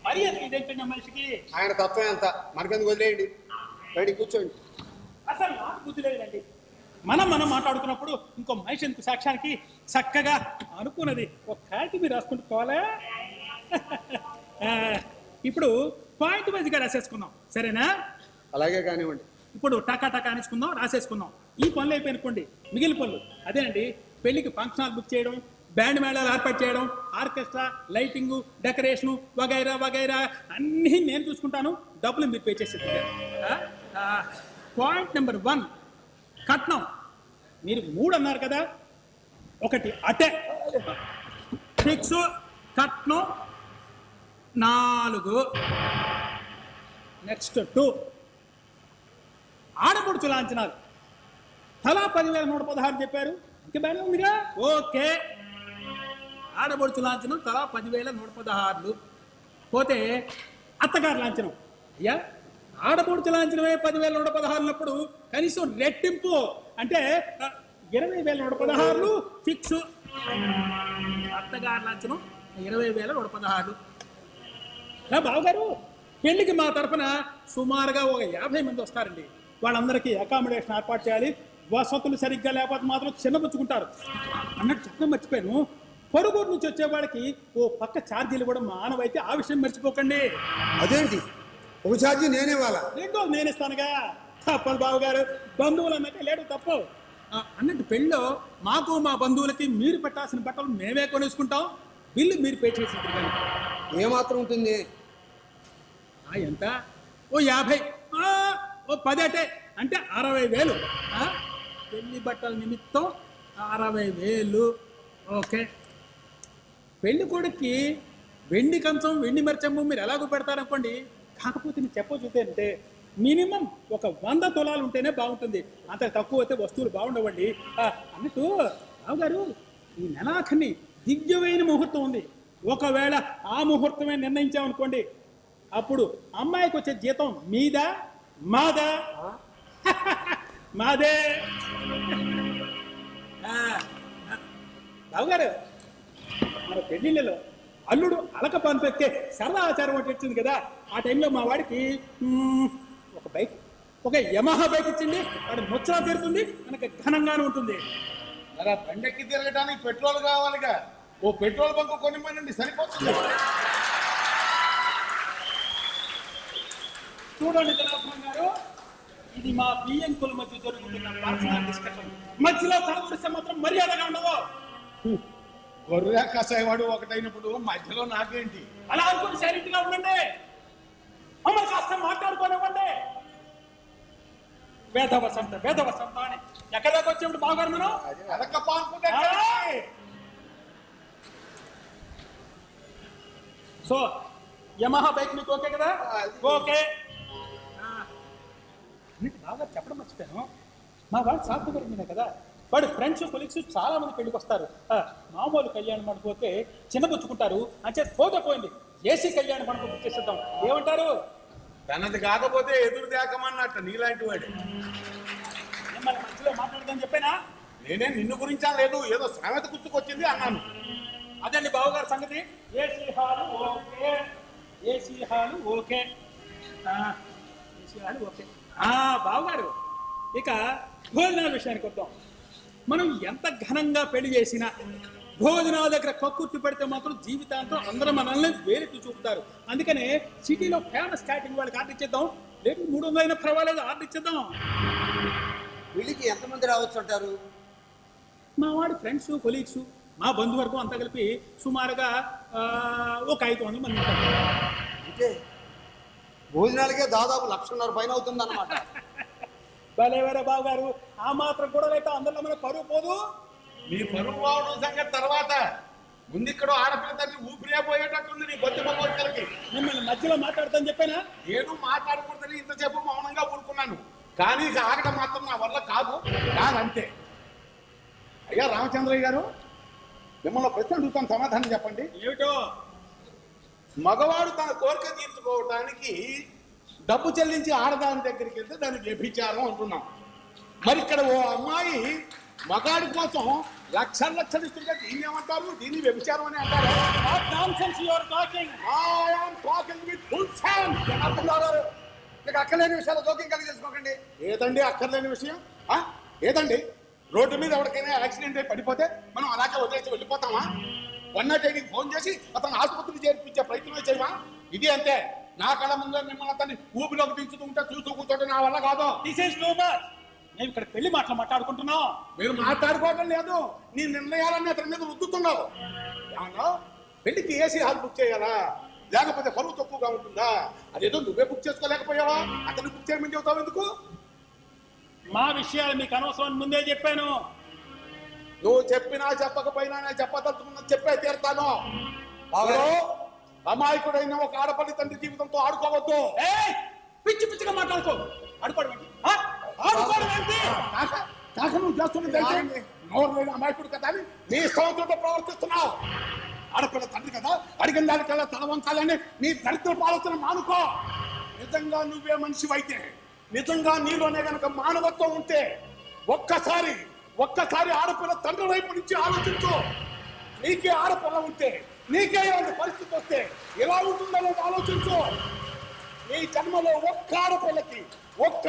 మరి ఇదైపోయిన మనిషికి ఆయన తత్వం ఎంత, మనకెందుకు వదిలేయండి, రండి కూర్చోండి. అసలు నాకు బుద్ధి లేదండి. మనం మాట్లాడుతున్నప్పుడు ఇంకో మనిషి ఎందుకు సాక్ష్యానికి చక్కగా అనుకున్నది ఒక కాకి మీరు రాసుకుంటూ పోవాలా? ఇప్పుడు పాయింట్ వైజ్గా రాసేసుకుందాం, సరేనా? అలాగే కానివ్వండి. ఇప్పుడు టకా టకా అనేసుకుందాం, రాసేసుకుందాం. ఈ పనులు అయిపోయినుకోండి, మిగిలిన పనులు అదేనండి. పెళ్లికి ఫంక్షన్ హాల్ బుక్ చేయడం, బ్యాండ్ మేళాలు ఏర్పాటు చేయడం, ఆర్కెస్ట్రా, లైటింగు, డెకరేషను వగైరా వగైరా అన్నీ నేను చూసుకుంటాను. డబ్బులు మీరు పే చేసేది. పాయింట్ నెంబర్ 1 కట్నం. మీరు 3 అన్నారు కదా, ఒకటి అటే ఫిక్స్ కట్నం 4. నెక్స్ట్ 2 ఆడపడుచు లాంఛనాలు తలా 10,116 చెప్పారు. ఇంకా బాగానే ఉందిగా, ఓకే. ఆడపడుచు లాంఛనం తలా 10,116. పోతే అత్తగారు లాంఛనం. అయ్యా ఆడపడుచు లాంఛనమే 10,116 అన్నప్పుడు కనీసం రెట్టింపు అంటే 20,116 ఫిక్స్. అత్తగారు లాంఛనం 20,116. బావగారు పెళ్లికి మా తరఫున సుమారుగా ఒక 50 మంది వస్తారండి. వాళ్ళందరికీ అకామిడేషన్ ఏర్పాటు చేయాలి. వసతులు సరిగ్గా లేకపోతే మాత్రం చిన్నపుచ్చుకుంటారు అన్నట్టు చెప్పడం మర్చిపోయాను. పొరుగురు నుంచి వచ్చేవాడికి ఓ పక్క ఛార్జీలు కూడా మానవైతే ఆ విషయం మర్చిపోకండి. అదేంటి ఒక ఛార్జీ నేనే వాళ్ళ? రెండో నేను ఇస్తానుగా. తప్పదు బావగారు, బంధువులు అన్నట్టే లేడు తప్పు. అన్నట్టు పెళ్ళిలో మాకు మా బంధువులకి మీరు పెట్టాల్సిన బట్టలు మేమే కొనేసుకుంటాం. బిల్లు మీరు పే చేసి ఏమాత్రం ఉంటుంది? ఎంత? ఓ 50, ఓ 10 అటే అంటే 60,000. పెళ్లి బట్టల నిమిత్తం 60,000. ఓకే. పెళ్లి కొడుక్కి వెండి కంచం, వెండి మర్చము మీరు ఎలాగో పెడతారనుకోండి. కాకపోతే నేను చెప్పొచ్చు అంటే మినిమం ఒక 100 తులాలు ఉంటేనే బాగుంటుంది. అంత తక్కువ అయితే వస్తువులు బాగుండవండి. అన్నట్టు రావుగారు, ఈ నెలాఖరిని దివ్యమైన ముహూర్తం ఉంది. ఒకవేళ ఆ ముహూర్తమే నిర్ణయించామనుకోండి, అప్పుడు అమ్మాయికి వచ్చే జీతం మీదా మాదా? మాదే. రావుగారు, మన పెళ్లిళ్ళలో అల్లుడు అలక పంపెక్కే సరదా ఆచారం ఒకటి వచ్చింది కదా. ఆ టైంలో మా వాడికి ఒక బైక్, ఒక యమహా బైక్ ఇచ్చింది. వాడి ముచ్చట తీరుతుంది, మనకి ఘనంగానే ఉంటుంది. అలా బండెక్కి తిరగడానికి పెట్రోల్ కావాలిగా. ఓ పెట్రోల్ బంక్ కొనిమ్మనండి, సరిపోతుంది. చూడండి జనార్దన్ గారు, ఇది మా బియ్యంకుల మధ్య జరుగుతున్న పర్సనల్ డిస్కషన్. మధ్యలో తలదూరిస్తే మాత్రం మర్యాదగా ఉండదు. గొర్రె కసాయవాడు ఒకటైనప్పుడు మధ్యలో నాకేంటి? అలా అనుకుని సైలెంట్ గా ఉండండి. అమ్మ కాస్త మాట్లాడుకోనివ్వండి. వేద వసంత అని ఎక్కడ దాకా వచ్చేప్పుడు బాగా మనం అదక పాన్పుంటే సో యమహా బైక్ మీకు ఓకే కదా? ఓకే. బాగా చెప్పడం మర్చిపోయాను, మా వాడు సాఫ్ట్వేర్ ఇంజనీర్ కదా. వాడు ఫ్రెండ్స్ కొలీగ్స్ చాలా మంది పెళ్లికి వస్తారు. మామూలు కళ్యాణ మండపం పోతే చిన్నపుచ్చుకుంటారు. అంటే పోతే పోయింది, ఏసీ కళ్యాణ మండపం బుక్ చేసేద్దాం. ఏమంటారు? తనది కాకపోతే ఎదురు దేకమన్నట్టు నీలాంటి వాడు. మిమ్మల్ని మంచిలో మాట్లాడదని చెప్పానా? నేనే నిన్ను గురించా లేదు, ఏదో సామెత గుర్తుకొచ్చింది అన్నాను. అదండి బావగారు సంగతి. AC hall okay, AC hall okay, AC hall okay. బావగారు, ఇక భోజనాల విషయానికి వద్దాం. మనం ఎంత ఘనంగా పెళ్లి చేసినా భోజనాల దగ్గర కక్కుర్తి పెడితే మాత్రం జీవితాంతం అందరూ మనల్ని వేలెత్తి చూపుతారు. అందుకనే సిటీలో ఫేమస్ క్యాటరింగ్ వాళ్ళకి ఆర్డర్ ఇచ్చేద్దాం. లేదు 300 అయినా పర్వాలేదు, ఆర్డర్ ఇచ్చేద్దాం. వీళ్ళకి ఎంతమంది రావచ్చు అంటారు? మా వాడి ఫ్రెండ్స్ కొలీగ్స్ మా బంధువర్గం అంతా కలిపి సుమారుగా ఒక 500 మంది ఉంటారు. అంటే భోజనాలకే దాదాపు 1,50,000 పైన అవుతుంది అన్నమాట. భలేవరే బాబు గారు, ఆ మాత్రం కూడా అయితే అందరిలో మన పరువు పోదు. నీ పరువు పోవడం సంగతి తర్వాత, ముందు ఇక్కడ ఆడపిల్ల తల్లి ఊపిరే పోయేటట్టుంది నీ బొత్తిమ కోరికలకి. మిమ్మల్ని మధ్యలో మాట్లాడతాను చెప్పానా? నేను మాట్లాడకూడదని ఇంతసేపు మౌనంగా ఊరుకున్నాను, కానీ ఇక ఆగటం మాత్రం నా వల్ల కాదంతే. అయ్యా రామచంద్రయ్య గారు, మిమ్మల్ని ప్రశ్న అడుగుతాను, సమాధానం చెప్పండి. ఏమిటో? మగవాడు తన కోరిక తీర్చుకోవటానికి డబ్బు చెల్లించి ఆడదాని దగ్గరికి వెళ్తే దానికి వ్యభిచారం అంటున్నాం. మరి ఇక్కడ ఓ అమ్మాయి మగాడి కోసం లక్షలు లక్షలు ఇస్తుంటే దీన్ని ఏమంటారు? దీన్ని వ్యభిచారం అని అంటారు. మీకు అక్కలేని విషయాలు జోక్యం కలిగి చేసుకోకండి. ఏదండి అక్కర్లేని విషయం? ఏదండి రోడ్డు మీద ఎవరికైనా యాక్సిడెంట్ అయి పడిపోతే మనం అలాగే వదిలేసి వెళ్ళిపోతామా? 108కి ఫోన్ చేసి అతను ఆసుపత్రికి చేర్పించే ప్రయత్నం చేయమా? ఇది అంతే. నా కళ్ళ ముందు మిమ్మల్ని అతన్ని ఊపిలోకి దించుతూ ఉంటే చూస్తూ కూర్చోంటే నా వల్ల కాదు. నేను ఇక్కడ పెళ్లి మాట్లాడుకుంటున్నాం. మీరు మాట్లాడుకోవడం లేదు, నీ నిర్ణయాలన్నీ అతని మీద రుద్దుతున్నావు. ఏమన్నా పెళ్లికి ఏసీ హాల్ బుక్ చేయాలా? లేకపోతే బరువు తక్కువగా ఉంటుందా? అదేదో నువ్వే బుక్ చేసుకోలేకపోయావా? అతను బుక్ చేయమని చెబుతావు ఎందుకు? మా విషయాలు మీకు అనవసరం ముందే చెప్పాను. నువ్వు చెప్పినా చెప్పకపోయినా నేను చెప్పదలుచుకున్నా చెప్పే తీరుతాను. అమాయకుడైన ఒక ఆడపల్లి తండ్రి జీవితంతో ఆడుకోవద్దు. పిచ్చి పిచ్చిగా మాట్లాడుకో. ఆడుకోవడం నువ్వు చేస్తున్నది నోరు లేని అమాయకుడు కదా అని నీ సంవత్సరంతో ప్రవర్తిస్తున్నావు. ఆడపిల్ల తండ్రి కదా, అడిగిన దానికల్లా తల వంచాలని నీ దరిద్ర ఆలోచన మానుకో. నిజంగా నువ్వే మనిషివైతే, నిజంగా నీలోనే గనక మానవత్వం ఉంటే ఒక్కసారి ఆడపిల్ల తండ్రి వైపు నుంచి ఆలోచించు. నీకే ఆడపిల్ల ఉంటే, నీకే ఇలాంటి పరిస్థితి వస్తే ఎలా ఉంటుందో ఆలోచించు. నీ జన్మలో ఒక్క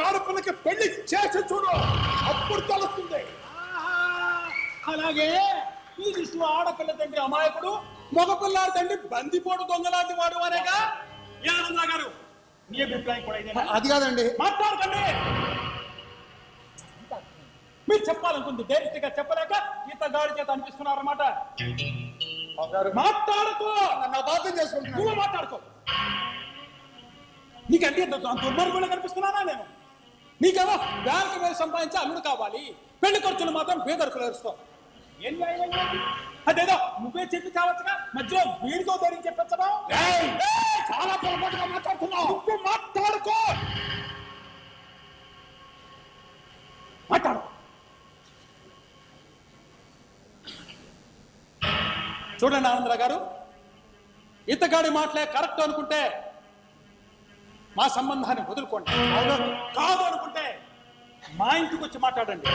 ఆడపిల్లకి పెళ్లి చేసి చూడు, అప్పుడు తెలుస్తుంది. అలాగే ఈ దృష్టిలో ఆడపిల్ల తండ్రి అమాయకుడు, మగపిల్లాడి తండ్రి బందిపోటు దొంగలాంటి వాడు అనేగా. యానందా గారు, మీ అభిప్రాయం కూడా ఇదేనా? అది కాదండి. మాట్లాడకండి. మీరు చెప్పాలనుకుంది డైరెక్ట్ గా చెప్పలేక ఇతగాడి చేత అనిపిస్తున్నారన్నమాట. మాట్లాడుకో. నన్ను అపార్థం చేసుకుంటున్నాను. నువ్వు మాట్లాడుకో. నీకంటే దుర్మార్గులు కనిపిస్తున్నానా నేను? నీకేమో బ్యాంకు మీద సంపాదించి అల్లుడు కావాలి, పెళ్లి ఖర్చులు మాత్రం బేదరుకులు వేస్తావు. అదేదో నువ్వే చెప్పి కావచ్చుగా, మధ్యలో వీడితో ధరించి చెప్పచ్చా? చాలా పొరపాటుగా మాట్లాడుతున్నావు. నువ్వు మాట్లాడుకో. మాట్లాడు. చూడండి ఆనందరావు గారు, ఇతగాడి మాటలే కరెక్ట్ అనుకుంటే మా సంబంధాన్ని వదులుకోండి. కాదు అనుకుంటే మా ఇంటికి వచ్చి మాట్లాడండి.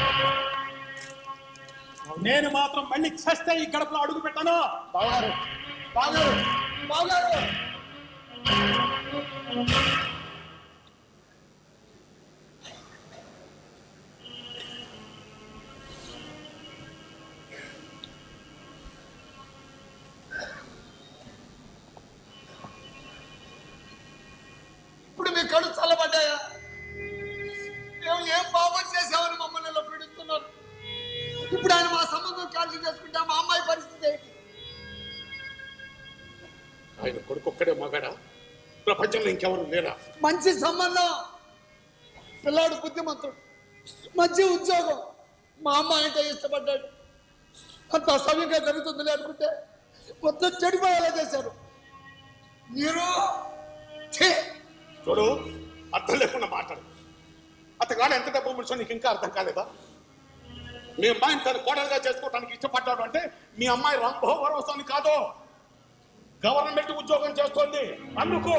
నేను మాత్రం మళ్ళీ చస్తే ఈ గడపలో అడుగు పెట్టాను. బావగారు ఇప్పుడు మీ కడు చల్లబడ్డాయా? మేము ఏం పాపం చేసామని మమ్మల్ని ఇలా పీడిస్తున్నారు. ఇప్పుడు ఆయన మా సంబంధం క్యాన్సిల్ చేసుకుంటే మా అమ్మాయి పరిస్థితి ఏంటి? ఆయన కొడుకొక్కడే మగాడా? ప్రపంచంలో ఇంకెవరు లేరా? మంచి సంబంధం, పిల్లాడు బుద్ధిమంతుడు, మంచి ఉద్యోగం, మా అమ్మాయి అంటే ఇష్టపడ్డాడు. అంత అసవ్యంగా జరుగుతుంది అనుకుంటే మొత్తం చెడిపోయేలా చేశారు మీరు. చూడు, అర్థం లేకుండా మాట్లాడు. అతగాడు ఎంత డబ్బు ముడిచో నీకు ఇంకా అర్థం కాలేదా? మీ అమ్మాయిని తను కోడలుగా చేసుకోవడానికి ఇష్టపడ్డాడు అంటే మీ అమ్మాయి రంభోవరవసాన్ని కాదు, గవర్నమెంట్ ఉద్యోగం చేస్తోంది. అందుకు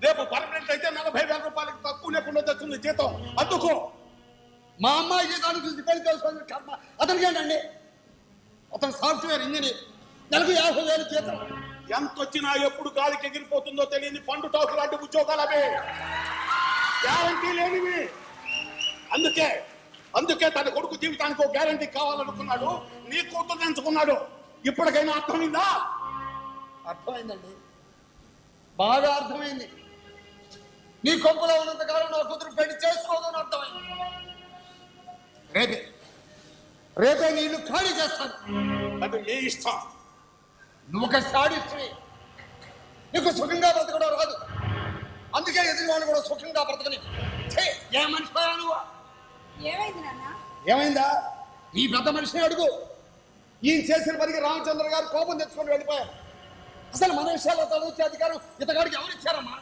రేపు పర్మనెంట్ అయితే 40,000 రూపాయలకు తక్కువ లేకుండా తెస్తుంది జీతం. అందుకు మా అమ్మాయి జీతాన్ని చూసి పెళ్లి చేసుకోవాలి కర్మ అతనికి ఏంటండి? అతను సాఫ్ట్వేర్ ఇంజనీర్, నెలకు 50,000 జీతం. ఎంత వచ్చినా ఎప్పుడు గాలికి ఎగిరిపోతుందో తెలియని పండు టాకు లాంటి ఉద్యోగాలు అవే, గ్యారంటీ లేనివి. అందుకే తన కొడుకు జీవితానికి ఒక గ్యారంటీ కావాలనుకున్నాడు, నీ కూతురు ఎంచుకున్నాడు. ఇప్పటికైనా అర్థమైందా? అర్థమైందండి, బాగా అర్థమైంది. నీ కొంపలో ఉన్నంత కాలం నా కూతురు పెళ్లి చేసుకోదని అర్థమైంది. రేపే నీ ఇల్లు ఖాళీ చేస్తాను. అది మీ ఇష్టం. నువ్వు ఒక సాడిస్ట్వి, నీకు సుఖంగా బ్రతకడం రాదు. అందుకే ఎదురువాళ్ళు కూడా సుఖంగా బ్రతకని. ఏ మనిషి నువ్వు? ఏమైంది నాన్న? ఏమైందా? ఈ పెద్ద మనిషిని అడుగు. ఈయన చేసిన పనికి రామచంద్ర గారు కోపం తెచ్చుకొని వెళ్ళిపోయారు. అసలు మన విషయాల్లో తలొచ్చే అధికారం ఇతగాడికి ఎవరిచ్చారమ్మా?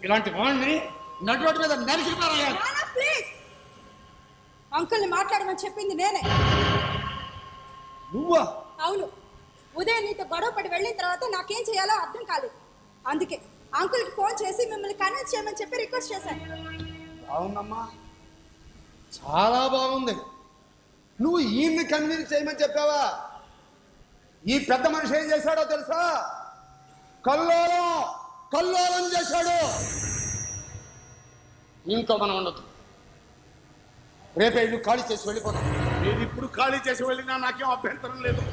ఇలాంటి వాడిని నటువాడి మీద నరికిపారాయాలి. ప్లీజ్, అంకుల్ని మాట్లాడమని చెప్పింది నేనే. నువ్వా? అవును. ఉదయం నీతో గొడవ పడి వెళ్ళిన తర్వాత నాకేం చేయాలో అర్థం కాలేదు. అందుకే అంకుల్కి ఫోన్ చేసి మిమ్మల్ని కన్విన్స్ చేయమని చెప్పి రిక్వెస్ట్ చేశాను. అవునమ్మా, చాలా బాగుంది. నువ్వు ఈయన్ని కన్విన్స్ చేయమని చెప్పావా? ఈ పెద్ద మనిషి ఏం చేశాడో తెలుసా? కల్లోలం చేశాడు. ఇంకో మనం ఉండదు. రేపే ఇల్లు ఖాళీ చేసి వెళ్ళిపోతాం. నేను ఇప్పుడు ఖాళీ చేసి వెళ్ళినా నాకేం అభ్యంతరం లేదు.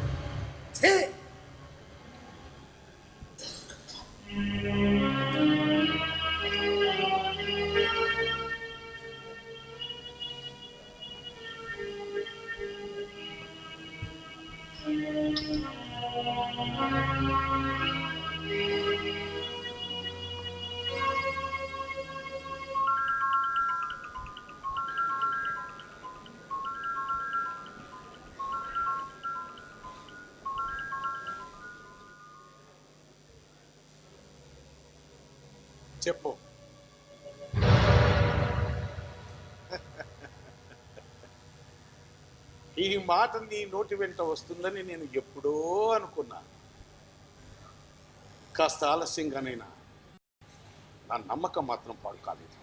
చెప్పు. ఈ మాట నీ నోటి వెంట వస్తుందని నేను ఎప్పుడో అనుకున్నా. కాస్త ఆలస్యంగానైనా నా నమ్మకం మాత్రం పాడు కాలేదు.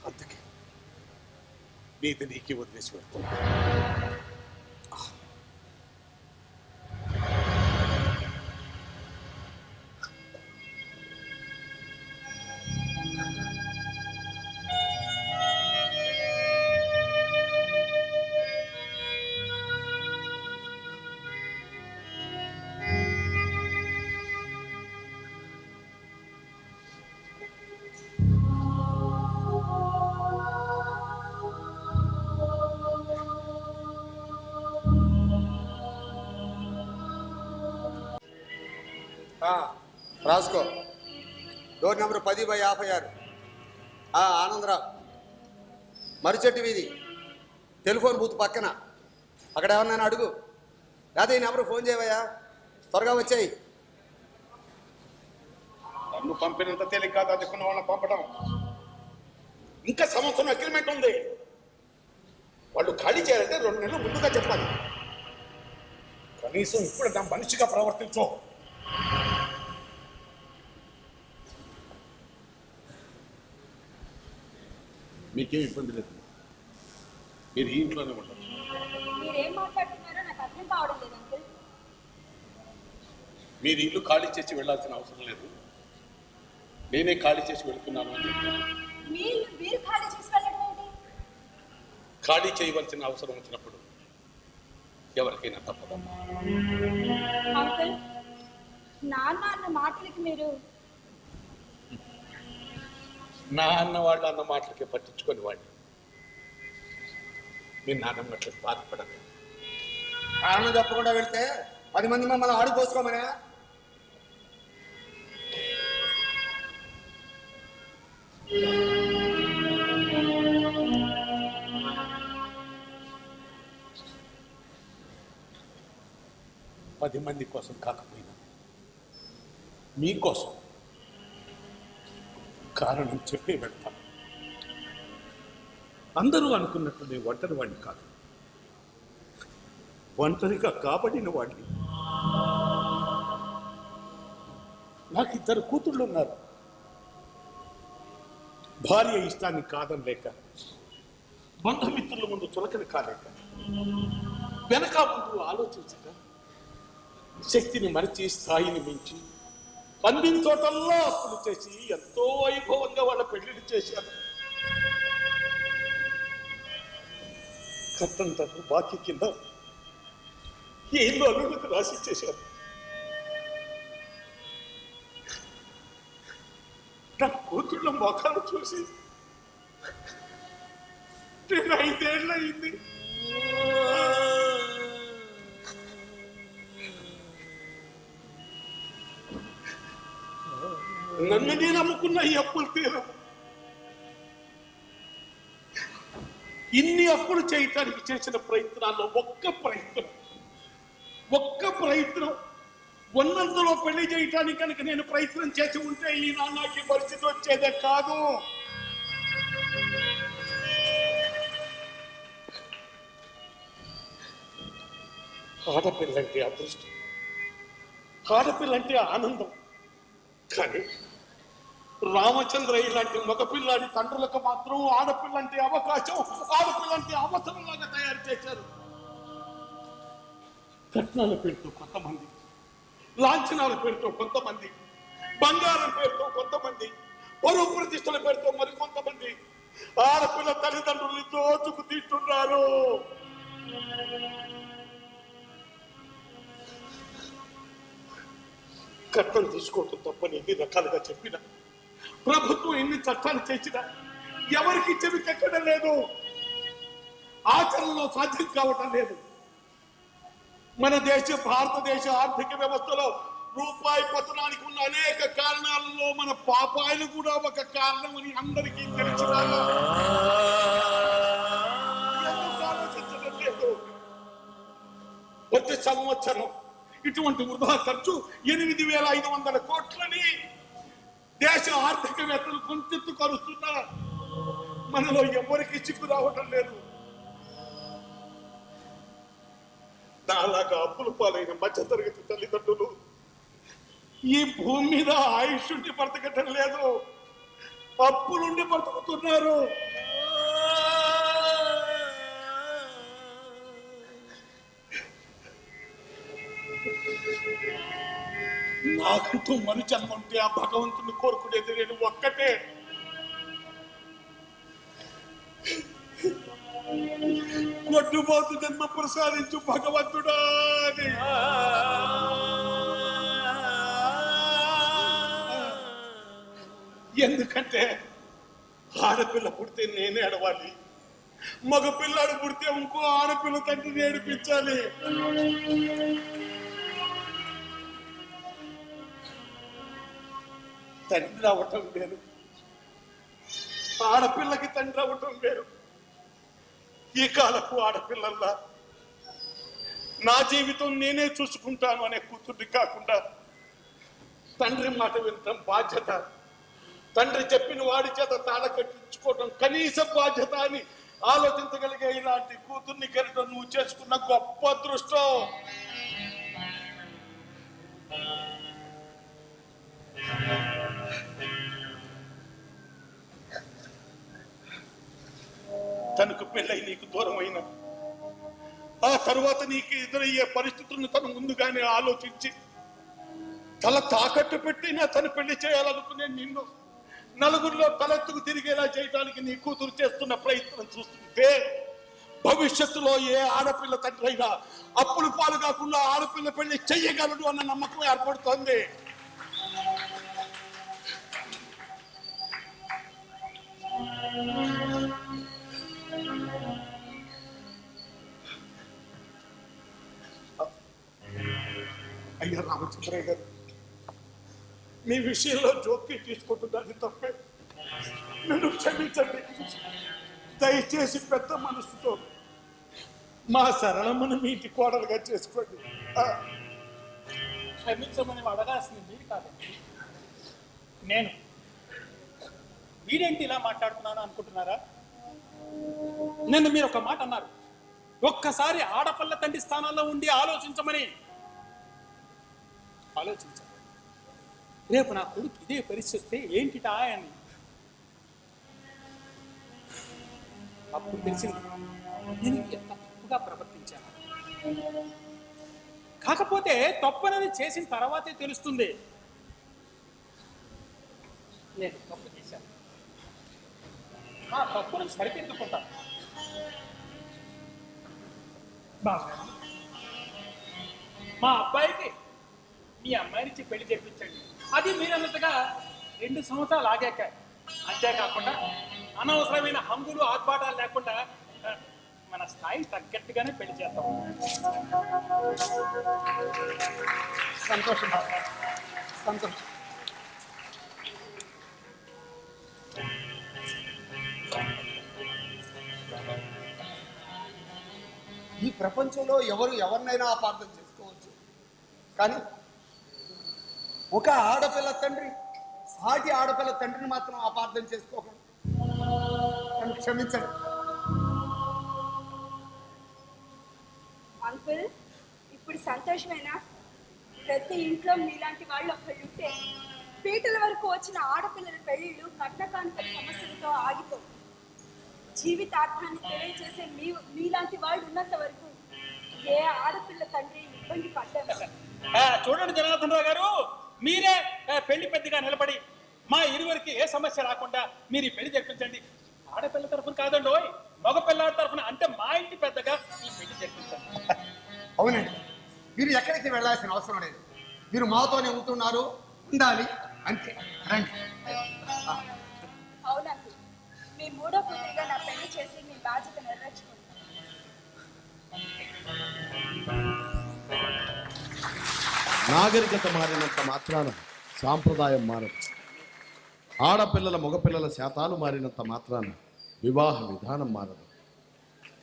అందుకే నీది నీకే వదిలేసి వెళ్తున్నా. రాసుకో. Door number 10/56. ఆనందరావు, మరిచెట్టు వీధి, టెలిఫోన్ బూత్ పక్కన. అక్కడ ఏమన్నా అడుగు, లేదా ఈ నెంబర్ ఫోన్ చేయవయ్యా. త్వరగా వచ్చాయి. నన్ను పంపినంత తేలిక కాదు అందుకున్న వాళ్ళని పంపడం. ఇంకా సంవత్సరం అగ్రిమెంట్ ఉంది. వాళ్ళు ఖాళీ చేయాలంటే 2 నెలలు ముందుగా చెప్పాలి. కనీసం ఇప్పుడు నా మనిషిగా ప్రవర్తించు. మీకేం ఇబ్బంది లేదు. మీరు ఈ ఇంట్లోనే ఉండొచ్చు. మీరేం మాట్లాడుతున్నారో నాకు అర్థం కావడం లేదు అంకుల్. మీరు ఇల్లు ఖాళీ చేసి వెళ్ళాల్సిన అవసరం లేదు. నేనే ఖాళీ చేసి వెళ్తున్నాను అని చెప్పాను. మీరు ఖాళీ చేసి వెళ్ళడం ఏంటి? ఖాళీ చేయవలసిన అవసరం వచ్చినప్పుడు ఎవరికైనా తప్పదమ్మా. అంకుల్, నాన్న అన్న మాటలకి మీరు నా అన్న వాళ్ళు అన్న మాటలకే పట్టించుకొని వాడిని. మీ నాన్నమ్మట్లు బాధపడదు. కారణం చెప్పకుండా వెళ్తే 10 మంది మమ్మల్ని ఆడిపోసుకోమనే. పది మంది కోసం కాకపోయినా మీకోసం కారణం చెప్పే వెళ్తాను. అందరూ అనుకున్నట్టు నేను ఒంటరి వాడిని కాదు. ఒంటరిగా కాబడిన వాడిని. నాకు 2 కూతుళ్ళు ఉన్నారు. భార్య ఇష్టాన్ని కాదనలేక, బంధుమిత్రుల ముందు చులకన కాలేక, వెనక ముందు ఆలోచించక, శక్తిని మరిచి స్థాయిని మించి పందిన తోటల్లో అప్పులు చేసి ఎంతో వైభవంగా వాళ్ళ పెళ్లిళ్ళు చేశారు. కట్టంతకు బాకీ కింద ఈ ఇల్లు అల్లులకు రాసి చేశారు. నా కూతుళ్ళ మొఖాలు చూసి నేను 5 ఏళ్ళు అయింది. నన్ను నేను అమ్ముకున్న ఈ అప్పులు తీరం. ఇన్ని అప్పులు చేయటానికి చేసిన ప్రయత్నాల్లో ఒక్క ప్రయత్నం ఉన్నంతలో పెళ్లి చేయటానికి కనుక నేను ప్రయత్నం చేసి ఉంటే ఈ నాన్నకి పరిస్థితి వచ్చేదే కాదు. ఆడపిల్లంటే అదృష్టం, ఆడపిల్లంటే ఆనందం. కానీ రామచంద్రయ్య లాంటి మగపిల్లాడి తండ్రులకు మాత్రం ఆడపిల్లంటే అవకాశం, ఆడపిల్లంటే అవసరంలాగా తయారు చేశారు. కట్నాల పేరుతో కొంతమంది, లాంఛనాల పేరుతో కొంతమంది, బంగారం పేరుతో కొంతమంది, పరువు ప్రతిష్టల పేరుతో మరికొంతమంది ఆడపిల్ల తల్లిదండ్రుల్ని దోచుకు తీస్తున్నారు. కట్నం తీసుకోవటం తప్పని ఎన్ని రకాలుగా చెప్పిన, ప్రభుత్వం ఎన్ని చట్టాలు చేసినా ఎవరికి చెవికెక్కడం లేదు, ఆచరణలో సాధ్యం కావటం లేదు. మన భారతదేశ ఆర్థిక వ్యవస్థలో రూపాయి పతనానికి ఉన్న అనేక కారణాలలో మన పాపాయిలు కూడా ఒక కారణం అని అందరికీ తెలిసిన ఆలోచించడం లేదు. వచ్చే సంవత్సరం ఇటువంటి వృధా ఖర్చు 8,500 కోట్లని దేశ ఆర్థికవేత్తలు కొంచెత్తు కరుస్తున్నారు. మనలో ఎవరికి చిక్కు రావటం లేదు. నాలాగా అప్పుల పాలైన మధ్యతరగతి తల్లిదండ్రులు ఈ భూమి మీద ఆయుష్యుండి బ్రతకటం లేదు, అప్పులుండి బ్రతుకుతున్నారు. నాకంటూ మరు జన్మ ఉంటే ఆ భగవంతుని కోరుకునేది నేను ఒక్కటే. కొట్టుబోతు జన్మ ప్రసాదించు భగవంతుడా అని. ఎందుకంటే ఆడపిల్ల పుడితే నేనే అడవాలి, మగ పిల్లాడు పుడితే ఇంకో ఆడపిల్ల తండ్రిని ఏడిపించాలి. తండ్రి అవ్వటం వేరు, ఆడపిల్లకి తండ్రి అవ్వటం వేరు. ఈ కాలపు ఆడపిల్లల్లా నా జీవితం నేనే చూసుకుంటాను అనే కూతుర్ని కాకుండా తండ్రి మాట వినటం బాధ్యత, తండ్రి చెప్పిన వాడి చేత తాళ కట్టించుకోవటం కనీస బాధ్యత అని ఆలోచించగలిగే ఇలాంటి కూతుర్ని కనుక నువ్వు చేసుకున్న గొప్ప అదృష్టం. తనకు పెళ్ళై నీకు దూరమైన ఆ తరువాత నీకు ఎదురయ్యే పరిస్థితులను తను ముందుగానే ఆలోచించి తల తాకట్టు పెట్టినా తను పెళ్లి చేయాలనుకునే నిన్ను నలుగురిలో తలెత్తుకు తిరిగేలా చేయడానికి నీ కూతురు చేస్తున్న ప్రయత్నం చూస్తుంటే భవిష్యత్తులో ఏ ఆడపిల్ల తండ్రి అయినా అప్పులు పాలు కాకుండా ఆడపిల్ల పెళ్లి చెయ్యగలడు అన్న నమ్మకం ఏర్పడుతోంది. అయ్యా రామచంద్రయ్య గారు, మీ విషయంలో జోక్యం తీసుకుంటున్నది తప్పే, నన్ను క్షమించండి. దయచేసి పెద్ద మనసుతో మా సరళమ్మను మీ ఇంటి కోడలుగా చేసుకోండి. క్షమించమని అడగాల్సింది మీరు కాదండి, నేను. వీడేంటి ఇలా మాట్లాడుతున్నాను అనుకుంటున్నారా? నిన్న మీరు ఒక మాట అన్నారు, ఒక్కసారి ఆడపిల్ల తండ్రి స్థానంలో ఉండి ఆలోచించమని. ఆలోచించాలి. రేపు నా కొడుకు ఇదే పరిస్థితి వస్తే ఏంటిటా అని. అప్పుడు తెలిసింది నేను ఎంత తప్పుగా ప్రవర్తించాను. కాకపోతే తప్పనని చేసిన తర్వాతే తెలుస్తుంది నేను తప్పు చేశాను. ఆ తప్పును సరిపెట్టుకుంటాను. బాగా మా అబ్బాయికి మీ అమ్మాయినిచ్చి పెళ్లి చేయించండి. అది మీరన్నట్టుగా 2 సంవత్సరాలు ఆగాక, అంతేకాకుండా అనవసరమైన హంగులు ఆర్భాటాలు లేకుండా మన స్థాయి తగ్గట్టుగానే పెళ్లి చేద్దాం. సంతోషం సంతోషం. ఈ ప్రపంచంలో ఎవరు ఎవరినైనా అపార్థం చేసుకోవచ్చు, కానీ ఒక ఆడపిల్ల తండ్రి సాటి ఆడపిల్ల తండ్రిని మాత్రం అపార్థం చేసుకోకండి. నన్ను క్షమించండి. అంకుల్, ఇప్పుడు సంతోషమేనా? ప్రతి ఇంట్లో మీలాంటి వాళ్ళు ఒకళ్ళు ఉంటే పీటల వరకు వచ్చిన ఆడపిల్లల పెళ్లిళ్ళు కట్నకానుక సమస్యలతో ఆగిపోవు. జీవితార్థాన్ని తెలియజేసే మీలాంటి వాళ్ళు ఉన్నంత వరకు ఏ ఆడపిల్ల తండ్రి ఇబ్బంది పడ్డారు. చూడండి జనార్దన్ రావు గారు, మీరే పెళ్లి పెద్దగా నిలబడి మా ఇరువురికి ఏ సమస్య రాకుండా మీరు ఈ పెళ్లి జరిపించండి. ఆడపిల్ల తరఫున కాదండి, మగ పిల్లాడి తరఫున, అంటే మా ఇంటి పెద్దగా ఈ పెళ్లి జరిపించండి. అవునండి, మీరు ఎక్కడికి వెళ్ళాల్సిన అవసరం లేదు. మీరు మాతోనే ఉంటున్నారు, ఉండాలి, అంతే. రండి. అవునండి, మీ మూడో కూతురిగా నా పెళ్లి చేసి మీ బాధ్యత నెరవేర్చుకుంటాను. నాగరికత మారినంత మాత్రాన సాంప్రదాయం మారదు. ఆడపిల్లల మగపిల్లల శాతాలు మారినంత మాత్రాన వివాహ విధానం మారదు.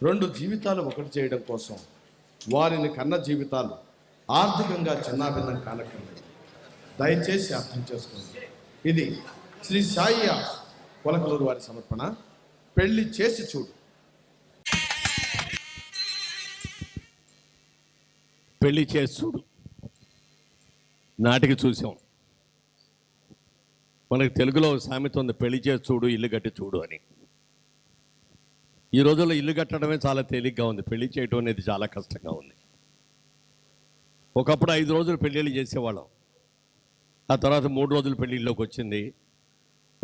రెండు జీవితాలు ఒకటి చేయడం కోసం వారిని కన్న జీవితాలు ఆర్థికంగా చిన్నాభిన్నం కానక్కర్లేదు. దయచేసి అర్థం చేసుకోండి. ఇది శ్రీ సాయి కొలకలూరు వారి సమర్పణ. పెళ్లి చేసి చూడు. పెళ్లి చేసి చూడు నాటికి చూసాం. మనకు తెలుగులో సామెత ఉంది, పెళ్లి చేసి చూడు ఇల్లు కట్టి చూడు అని. ఈ రోజుల్లో ఇల్లు కట్టడమే చాలా తేలిగ్గా ఉంది, పెళ్లి చేయడం అనేది చాలా కష్టంగా ఉంది. ఒకప్పుడు 5 రోజులు పెళ్ళిళ్ళు చేసేవాళ్ళం, ఆ తర్వాత 3 రోజులు పెళ్ళిళ్ళలోకి వచ్చింది,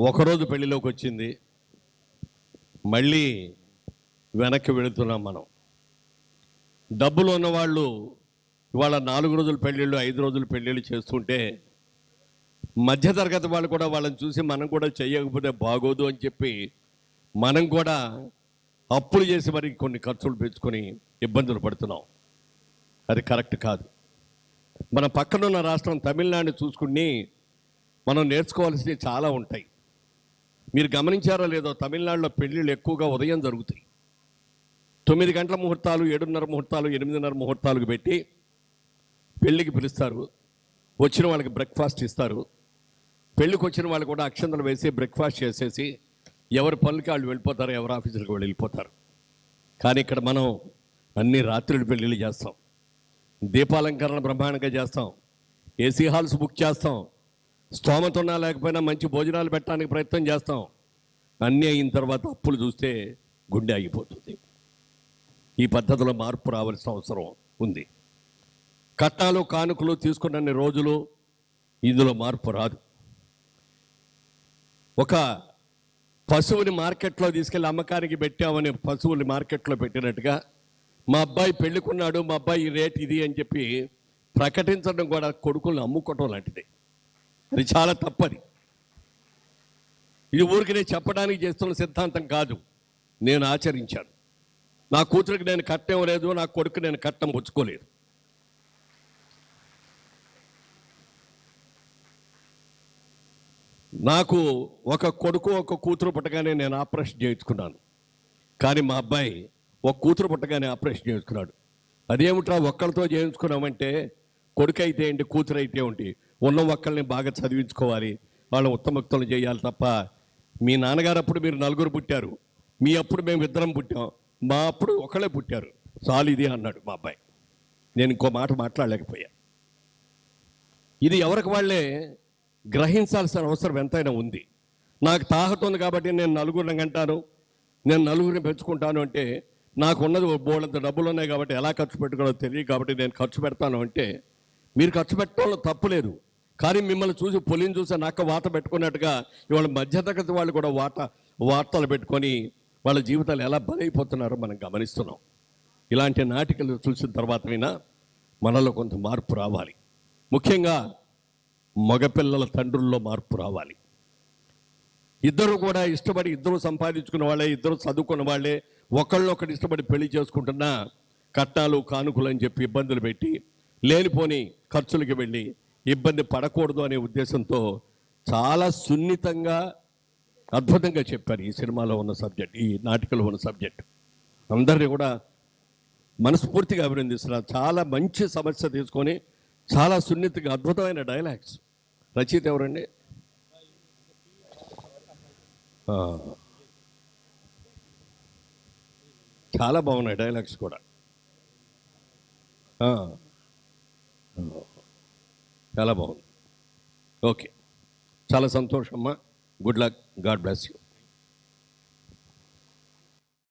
1 రోజు పెళ్ళిలోకి వచ్చింది, మళ్ళీ వెనక్కి వెళుతున్నాం మనం. డబ్బులు ఉన్నవాళ్ళు ఇవాళ 4 రోజుల పెళ్ళిళ్ళు 5 రోజులు పెళ్ళిళ్ళు చేస్తుంటే మధ్యతరగతి వాళ్ళు కూడా వాళ్ళని చూసి మనం కూడా చేయకపోతే బాగోదు అని చెప్పి మనం కూడా అప్పులు చేసి మరి కొన్ని ఖర్చులు పెంచుకొని ఇబ్బందులు పడుతున్నాం. అది కరెక్ట్ కాదు. మన పక్కనున్న రాష్ట్రం తమిళనాడు చూసుకుని మనం నేర్చుకోవాల్సినవి చాలా ఉంటాయి. మీరు గమనించారో లేదో, తమిళనాడులో పెళ్ళిళ్ళు ఎక్కువగా ఉదయం జరుగుతాయి. 9 గంటల ముహూర్తాలు, 7:30 ముహూర్తాలు, 8:30 ముహూర్తాలకు పెట్టి పెళ్ళికి పిలుస్తారు. వచ్చిన వాళ్ళకి బ్రేక్ఫాస్ట్ ఇస్తారు. పెళ్ళికి వచ్చిన వాళ్ళు కూడా అక్షంతలు వేసి బ్రేక్ఫాస్ట్ చేసేసి ఎవరి పనులకి వాళ్ళు వెళ్ళిపోతారు, ఎవరి ఆఫీసులకు వాళ్ళు వెళ్ళిపోతారు. కానీ ఇక్కడ మనం అన్ని రాత్రులు పెళ్ళిళ్ళు చేస్తాం, దీపాలంకరణ బ్రహ్మాండంగా చేస్తాం, ఏసీ హాల్స్ బుక్ చేస్తాం, స్తోమత ఉన్నా లేకపోయినా మంచి భోజనాలు పెట్టడానికి ప్రయత్నం చేస్తాం. అన్నీ అయిన తర్వాత అప్పులు చూస్తే గుండె ఆగిపోతుంది. ఈ పద్ధతిలో మార్పు రావాల్సిన అవసరం ఉంది. కట్నాలు కానుకలు తీసుకున్న రోజులు ఇందులో మార్పు రాదు. ఒక పశువుని మార్కెట్లో తీసుకెళ్ళి అమ్మకానికి పెట్టామని పశువుని మార్కెట్లో పెట్టినట్టుగా మా అబ్బాయి పెళ్ళికున్నాడు, మా అబ్బాయి రేట్ ఇది అని చెప్పి ప్రకటించడం కూడా కొడుకులను అమ్ముకోవటం లాంటిది. అది చాలా తప్పది. ఇది ఊరికి నేను చెప్పడానికి చేస్తున్న సిద్ధాంతం కాదు, నేను ఆచరించాను. నా కూతురికి నేను కట్నం లేదు, నా కొడుకు నేను కట్నం పుచ్చుకోలేదు. నాకు ఒక కొడుకు ఒక కూతురు పుట్టగానే నేను ఆపరేషన్ చేయించుకున్నాను. కానీ మా అబ్బాయి ఒక కూతురు పుట్టగానే ఆపరేషన్ చేయించుకున్నాడు. అదేమిట్రా ఒక్కళ్ళతో చేయించుకున్నామంటే, కొడుకు అయితే ఏంటి, కూతురు అయితే ఏంటి, ఉన్న ఒక్కళ్ళని బాగా చదివించుకోవాలి, వాళ్ళ ఉత్తమక్తులు చేయాలి తప్ప మీ నాన్నగారు అప్పుడు మీరు 4 పుట్టారు, మీ అప్పుడు మేము 2 పుట్టాం, మా అప్పుడు ఒకళ్ళే పుట్టారు, చాలు ఇది అన్నాడు మా అబ్బాయి. నేను ఇంకో మాట మాట్లాడలేకపోయా. ఇది ఎవరికి వాళ్ళే గ్రహించాల్సిన అవసరం ఎంతైనా ఉంది. నాకు తాహత ఉంది కాబట్టి నేను 4 కంటాను, నేను 4 పెంచుకుంటాను అంటే, నాకు ఉన్నది బోళ్ళంత డబ్బులు ఉన్నాయి కాబట్టి ఎలా ఖర్చు పెట్టుకోవాలో తెలియదు కాబట్టి నేను ఖర్చు పెడతాను అంటే, మీరు ఖర్చు పెట్టడంలో తప్పులేదు. కానీ మిమ్మల్ని చూసి పులిని చూసి నక్క వాత పెట్టుకున్నట్టుగా ఇవాళ మధ్యతరగతి వాళ్ళు కూడా వార్తలు పెట్టుకొని వాళ్ళ జీవితాలు ఎలా బలైపోతున్నారో మనం గమనిస్తున్నాం. ఇలాంటి నాటికలు చూసిన తర్వాతైనా మనలో కొంత మార్పు రావాలి. ముఖ్యంగా మగపిల్లల తండ్రుల్లో మార్పు రావాలి. ఇద్దరు కూడా ఇష్టపడి, ఇద్దరు సంపాదించుకున్న వాళ్ళే, ఇద్దరు చదువుకున్న వాళ్ళే ఒకళ్ళొకటి ఇష్టపడి పెళ్లి చేసుకుంటున్నా కట్నాలు కానుకలు అని చెప్పి ఇబ్బందులు పెట్టి లేనిపోని ఖర్చులకి వెళ్ళి ఇబ్బంది పడకూడదు అనే ఉద్దేశంతో చాలా సున్నితంగా అద్భుతంగా చెప్పారు ఈ సినిమాలో ఉన్న సబ్జెక్ట్, ఈ నాటికలో ఉన్న సబ్జెక్ట్. అందరినీ కూడా మనస్ఫూర్తిగా అభినందిస్తున్నారు. చాలా మంచి సమస్య తీసుకొని చాలా సున్నితంగా అద్భుతమైన డైలాగ్స్. రచయిత ఎవరండి? చాలా బాగున్నాయి డైలాగ్స్ కూడా. చాలా బాగుంది. ఓకే, చాలా సంతోషమ్మా. Good luck. God bless you.